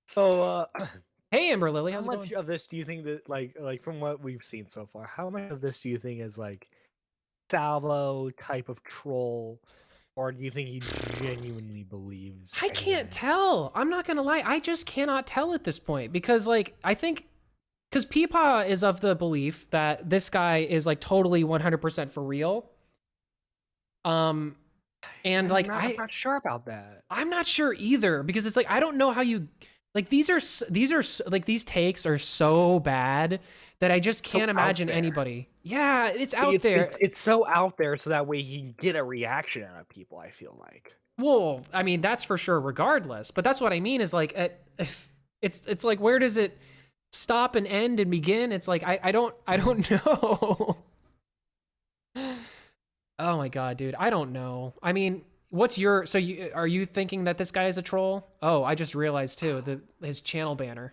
So, hey, Amber Lily, how's it going? How much of this do you think that, like from what we've seen so far, how much of this do you think is like salvo type of troll, or do you think he genuinely believes? I can't tell. I'm not gonna lie. I just cannot tell at this point because, like, I think because Peepaw is of the belief that this guy is like totally 100% for real. And like, I'm not sure about that. I'm not sure either because it's like I don't know how you Like these takes are so bad that I just can't imagine anybody. Yeah, it's out there. It's so out there, so that way he can get a reaction out of people. I feel like. Well, I mean that's for sure. Regardless, but that's what I mean is like, it's like where does it stop and end and begin? It's like I don't know. Oh my god, dude, I don't know. I mean, what's your are you thinking that this guy is a troll? Oh, I just realized too his channel banner.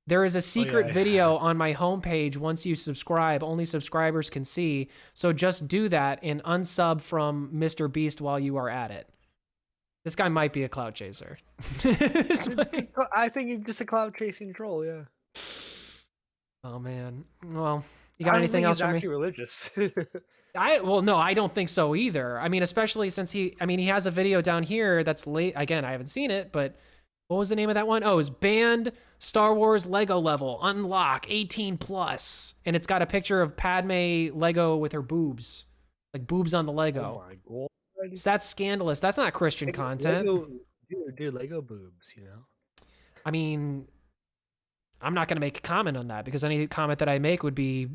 There is a secret video on my homepage. Once you subscribe, only subscribers can see. So just do that and unsub from MrBeast while you are at it. This guy might be a clout chaser. I think he's just a clout chasing troll. Yeah. Oh man. Well, you got anything else for me? Actually religious. Well, no, I don't think so either. I mean, especially since he has a video down here that's late. Again, I haven't seen it, but what was the name of that one? Oh, it's banned Star Wars Lego level, unlock 18+. And it's got a picture of Padme Lego with her boobs. Like boobs on the Lego. Oh my god. So that's scandalous. That's not Christian content. Lego, dude, Lego boobs, you know? I mean, I'm not going to make a comment on that because any comment that I make would be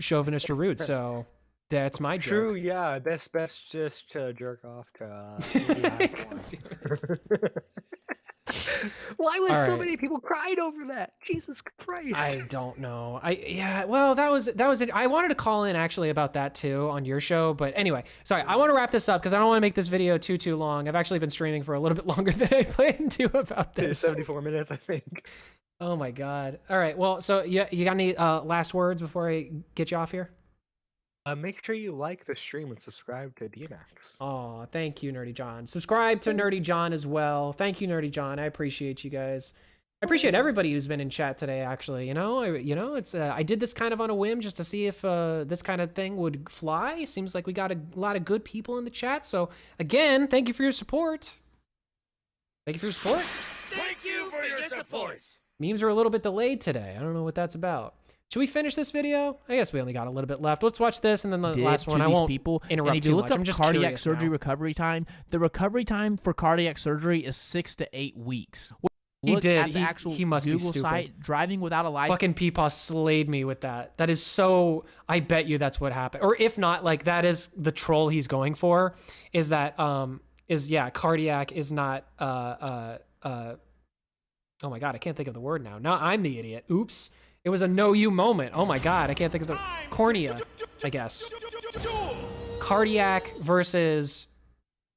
chauvinist or rude. So that's my joke. True, yeah. Best just to jerk off to. Why would so many people cried over that? Jesus Christ! I don't know. Well, that was it. I wanted to call in actually about that too on your show, but anyway, sorry. I want to wrap this up because I don't want to make this video too long. I've actually been streaming for a little bit longer than I planned to about this. 74 minutes, I think. Oh my god! All right. Well, so you got any last words before I get you off here? Make sure you like the stream and subscribe to DMAX. Oh, thank you, Nerdy John. Subscribe to Nerdy John as well. Thank you, Nerdy John. I appreciate you guys. I appreciate everybody who's been in chat today. Actually, it's I did this kind of on a whim just to see if this kind of thing would fly. Seems like we got a lot of good people in the chat. So again, thank you for your support. Thank you for your support. Thank you for your support. Memes are a little bit delayed today. I don't know what that's about. Should we finish this video? I guess we only got a little bit left. Let's watch this and then the last one. I won't interrupt and if you too look much. up I'm just cardiac surgery now. recovery time, the recovery time for cardiac surgery is 6 to 8 weeks. Look at the actual he must Google be stupid. site, driving without a license. Fucking Peepaw slayed me with that. That is so. I bet you that's what happened. Or if not, like that is the troll he's going for. Is that cardiac is not oh my god, I can't think of the word now. Now I'm the idiot. Oops. It was a no you moment. Oh my god, I can't think of the cornea, I guess. Cardiac versus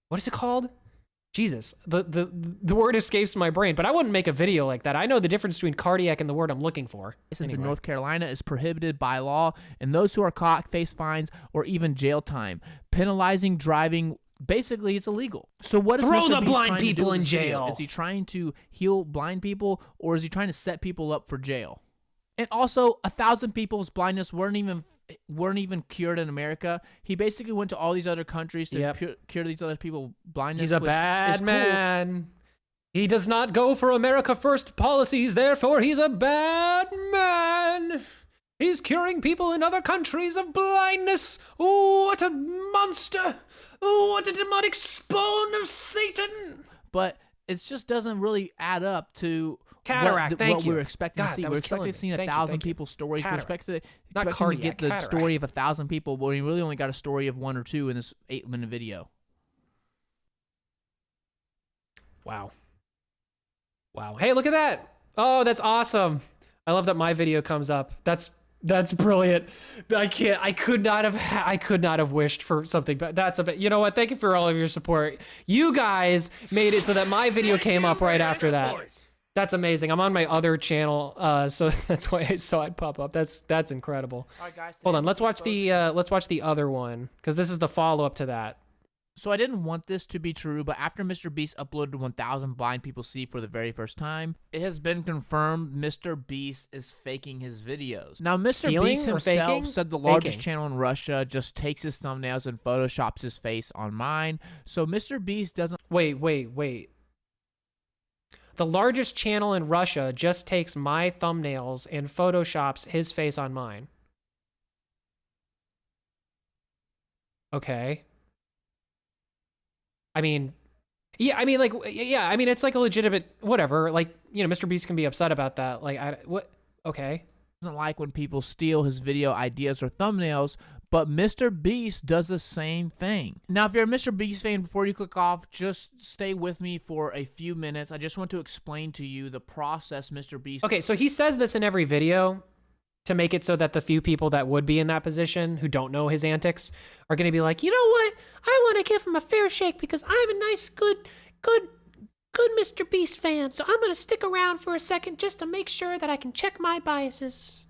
what is it called? Jesus, the word escapes my brain, but I wouldn't make a video like that. I know the difference between cardiac and the word I'm looking for. License in North Carolina is prohibited by law, and those who are caught face fines or even jail time. Penalizing driving, basically, it's illegal. So what is Throw Mr. the Beast blind trying to do people with in this video? jail. Is he trying to heal blind people, or is he trying to set people up for jail? And also, 1,000 people's blindness weren't even cured in America. He basically went to all these other countries to cure these other people's blindness. He's a bad man. He does not go for America First policies, therefore he's a bad man. He's curing people in other countries of blindness. Oh, what a monster. Oh, what a demonic spawn of Satan. But it just doesn't really add up to cataract. What we were expecting to see. We're expecting to see me. 1,000 people's stories. Cataract. We're expecting to get the story of 1,000 people, but we really only got a story of 1 or 2 in this 8-minute video. Wow. Wow. Hey, look at that. Oh, that's awesome. I love that my video comes up. That's brilliant. I could not have wished for something, but that's a bit, you know what? Thank you for all of your support. You guys made it so that my video came up right after that. That's amazing. I'm on my other channel, so that's why I saw it pop up. That's incredible. All right, guys. Hold on. Let's watch the other one because this is the follow-up to that. So I didn't want this to be true, but after MrBeast uploaded 1,000 blind people see for the very first time, it has been confirmed MrBeast is faking his videos. Now, MrBeast himself said the largest channel in Russia just takes his thumbnails and photoshops his face on mine. So MrBeast doesn't... Wait. The largest channel in Russia just takes my thumbnails and photoshops his face on mine. Okay. I mean, Yeah, I mean, like, yeah, I mean, it's like a legitimate whatever. Like, you know, MrBeast can be upset about that. Like, what? Okay. Doesn't like when people steal his video ideas or thumbnails, but MrBeast does the same thing. Now, if you're a MrBeast fan, before you click off, just stay with me for a few minutes. I just want to explain to you the process MrBeast. Okay, so he says this in every video to make it so that the few people that would be in that position who don't know his antics are going to be like, you know what? I want to give him a fair shake because I'm a nice, good MrBeast fan. So I'm going to stick around for a second just to make sure that I can check my biases.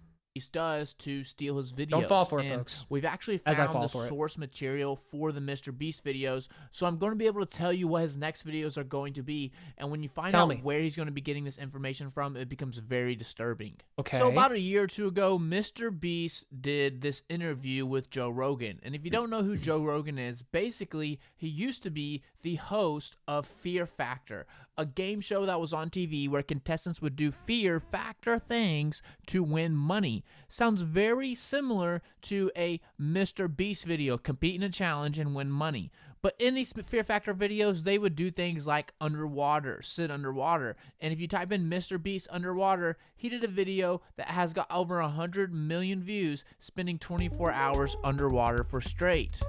Does to steal his videos. Don't fall for it, and folks. We've actually As I found fall the for it. source material for the MrBeast videos, so I'm going to be able to tell you what his next videos are going to be, and when you find out where he's going to be getting this information from, it becomes very disturbing. Okay. So about a year or two ago, MrBeast did this interview with Joe Rogan, and if you don't know who Joe Rogan is, basically, he used to be the host of Fear Factor, a game show that was on TV where contestants would do Fear Factor things to win money. Sounds very similar to a MrBeast video, compete in a challenge and win money. But in these Fear Factor videos, they would do things like underwater, sit underwater. And if you type in MrBeast underwater, he did a video that has got over 100 million views, spending 24 hours underwater for straight.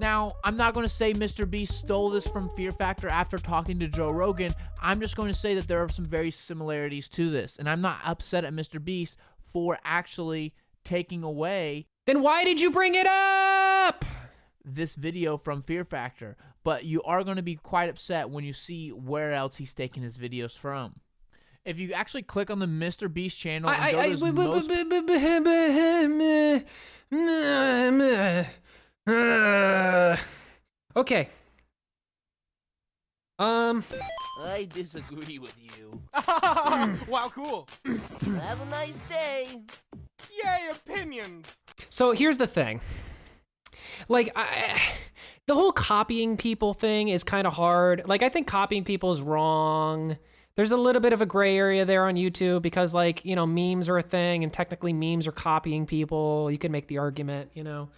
Now, I'm not going to say MrBeast stole this from Fear Factor after talking to Joe Rogan. I'm just going to say that there are some very similarities to this. And I'm not upset at MrBeast for actually taking away... Then why did you bring it up? ...this video from Fear Factor. But you are going to be quite upset when you see where else he's taking his videos from. If you actually click on the MrBeast channel and go to his Okay. I disagree with you. Wow, cool. Have a nice day. Yay, opinions. So here's the thing. Like, the whole copying people thing is kind of hard. Like, I think copying people is wrong. There's a little bit of a gray area there on YouTube because, like, you know, memes are a thing and technically memes are copying people. You can make the argument, you know.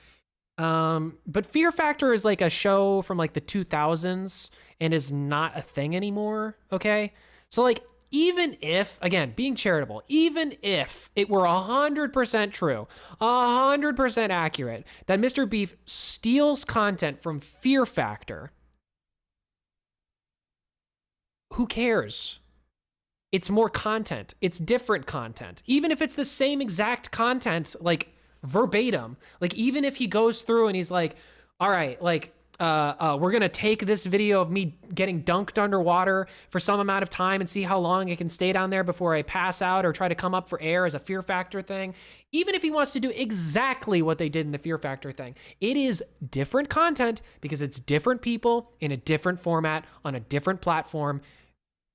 But Fear Factor is like a show from like the 2000s and is not a thing anymore, okay? So like, even if, again, being charitable, even if it were 100% true, 100% accurate, that MrBeast steals content from Fear Factor, who cares? It's more content. It's different content. Even if it's the same exact content, like, verbatim, like even if he goes through and he's like, all right, like we're gonna take this video of me getting dunked underwater for some amount of time and see how long it can stay down there before I pass out or try to come up for air as a Fear Factor thing. Even if he wants to do exactly what they did in the Fear Factor thing, it is different content because it's different people in a different format on a different platform.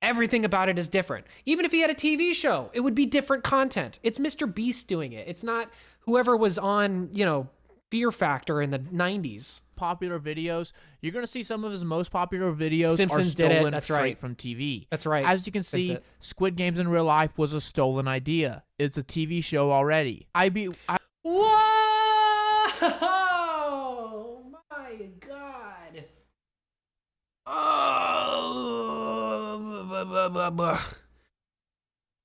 Everything about it is different. Even if he had a TV show, it would be different content. It's MrBeast doing it. It's not whoever was on, you know, Fear Factor in the 90s. Popular videos, you're going to see some of his most popular videos Simpsons are stolen did it. That's straight right. from TV. That's right. As you can see, Squid Games in real life was a stolen idea. It's a TV show already. Whoa! My God.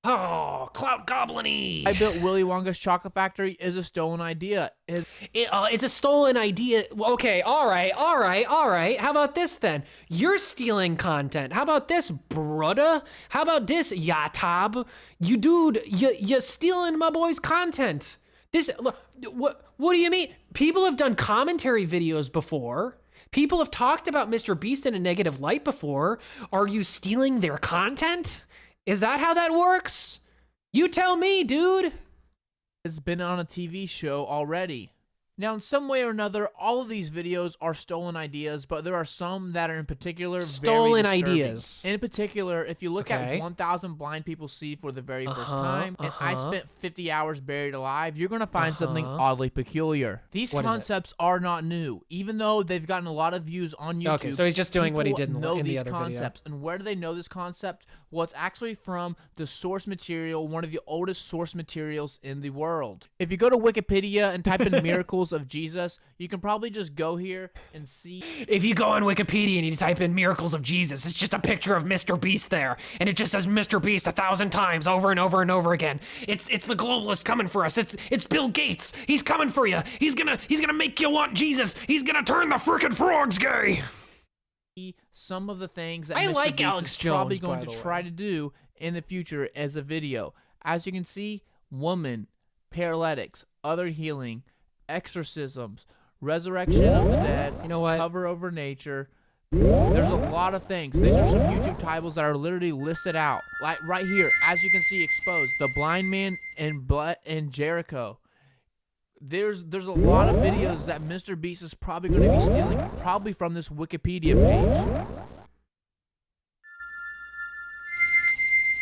Oh, Clout Goblin-y. I Built Willy Wonka's Chocolate Factory is a stolen idea. It's a stolen idea. Okay, all right. How about this then? You're stealing content. How about this, brother? How about this, YahTab? You dude, you're stealing my boy's content. This, what do you mean? People have done commentary videos before. People have talked about MrBeast in a negative light before. Are you stealing their content? Is that how that works? You tell me, dude. It's been on a TV show already. Now, in some way or another, all of these videos are stolen ideas, but there are some that are in particular stolen very disturbing. ideas. In particular, if you look at 1,000 Blind People See for the very first time, and I spent 50 hours buried alive, you're going to find something oddly peculiar. These concepts are not new, even though they've gotten a lot of views on YouTube. Okay, so he's just doing what he did in the these other concepts. video. And where do they know this concept? Well, it's actually from the source material, one of the oldest source materials in the world. If you go to Wikipedia and type in miracles miracles of Jesus, you can probably just go here and see. If you go on Wikipedia and you type in miracles of Jesus, it's just a picture of MrBeast there, and it just says MrBeast 1,000 times over and over and over again. It's the globalist coming for us. It's Bill Gates. He's coming for you. He's gonna make you want Jesus. He's gonna turn the frickin' frogs gay. Some of the things that I Mr. like Beast Alex is probably Jones, going by to the try way. to do in the future as a video. As you can see, woman, paralytics, other healing, exorcisms, resurrection of the dead, You know what? cover over nature. There's a lot of things. These are some YouTube titles that are literally listed out. Like right here, as you can see exposed, the blind man and Jericho. There's a lot of videos that MrBeast is probably going to be stealing probably from this Wikipedia page.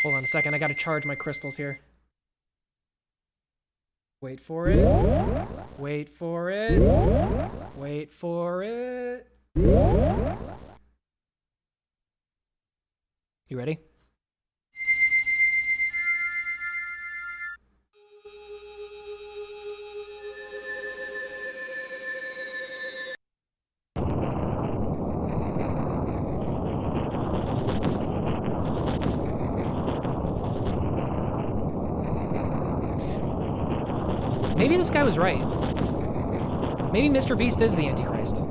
Hold on a second. I gotta charge my crystals here. Wait for it. Wait for it. Wait for it. You ready? Maybe this guy was right. Maybe MrBeast is the Antichrist.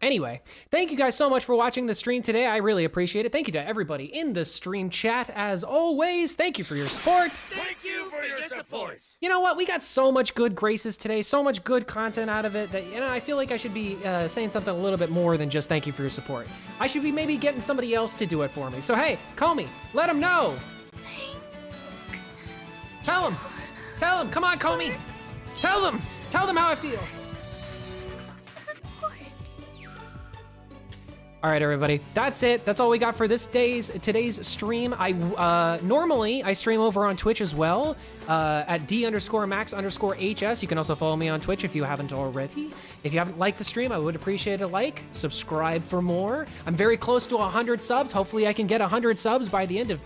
Anyway, thank you guys so much for watching the stream today. I really appreciate it. Thank you to everybody in the stream chat. As always, thank you for your support. Thank you for your support. You know what? We got so much good graces today, so much good content out of it that, I feel like I should be saying something a little bit more than just thank you for your support. I should be maybe getting somebody else to do it for me. So hey, call me. Let them know. Tell him, come on, call me. Tell them how I feel. All right, everybody, that's it. That's all we got for today's stream. Normally I stream over on Twitch as well, at D_Max_HS. You can also follow me on Twitch if you haven't already. If you haven't liked the stream, I would appreciate a like, subscribe for more. I'm very close to 100 subs. Hopefully I can get 100 subs by the end of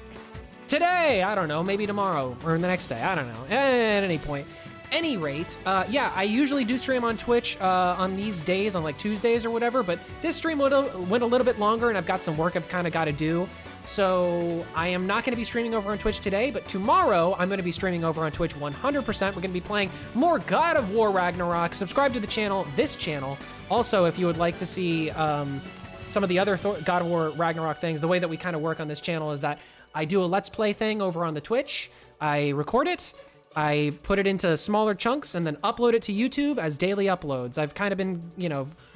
today. I don't know, maybe tomorrow or the next day. I don't know, at any point. Any rate, yeah, I usually do stream on Twitch on these days, on like Tuesdays or whatever, but this stream went a little bit longer and I've got some work I've kind of got to do. So I am not going to be streaming over on Twitch today, but tomorrow I'm going to be streaming over on Twitch 100%. We're going to be playing more God of War Ragnarok. Subscribe to the channel, this channel. Also, if you would like to see some of the other God of War Ragnarok things, the way that we kind of work on this channel is that I do a Let's Play thing over on the Twitch. I record it. I put it into smaller chunks and then upload it to YouTube as daily uploads. I've kind of been,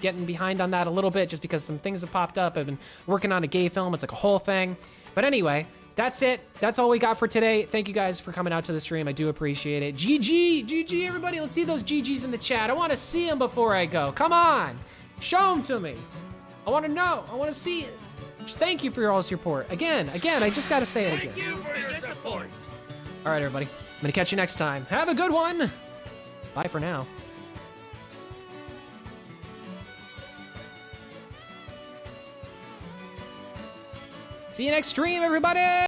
getting behind on that a little bit just because some things have popped up. I've been working on a gay film. It's like a whole thing. But anyway, that's it. That's all we got for today. Thank you guys for coming out to the stream. I do appreciate it. GG, everybody. Let's see those GGs in the chat. I want to see them before I go. Come on. Show them to me. I want to know. I want to see it. Thank you for your all support. Again, I just got to say it again. Thank you for your support. All right, everybody. I'm going to catch you next time. Have a good one. Bye for now. See you next stream, everybody.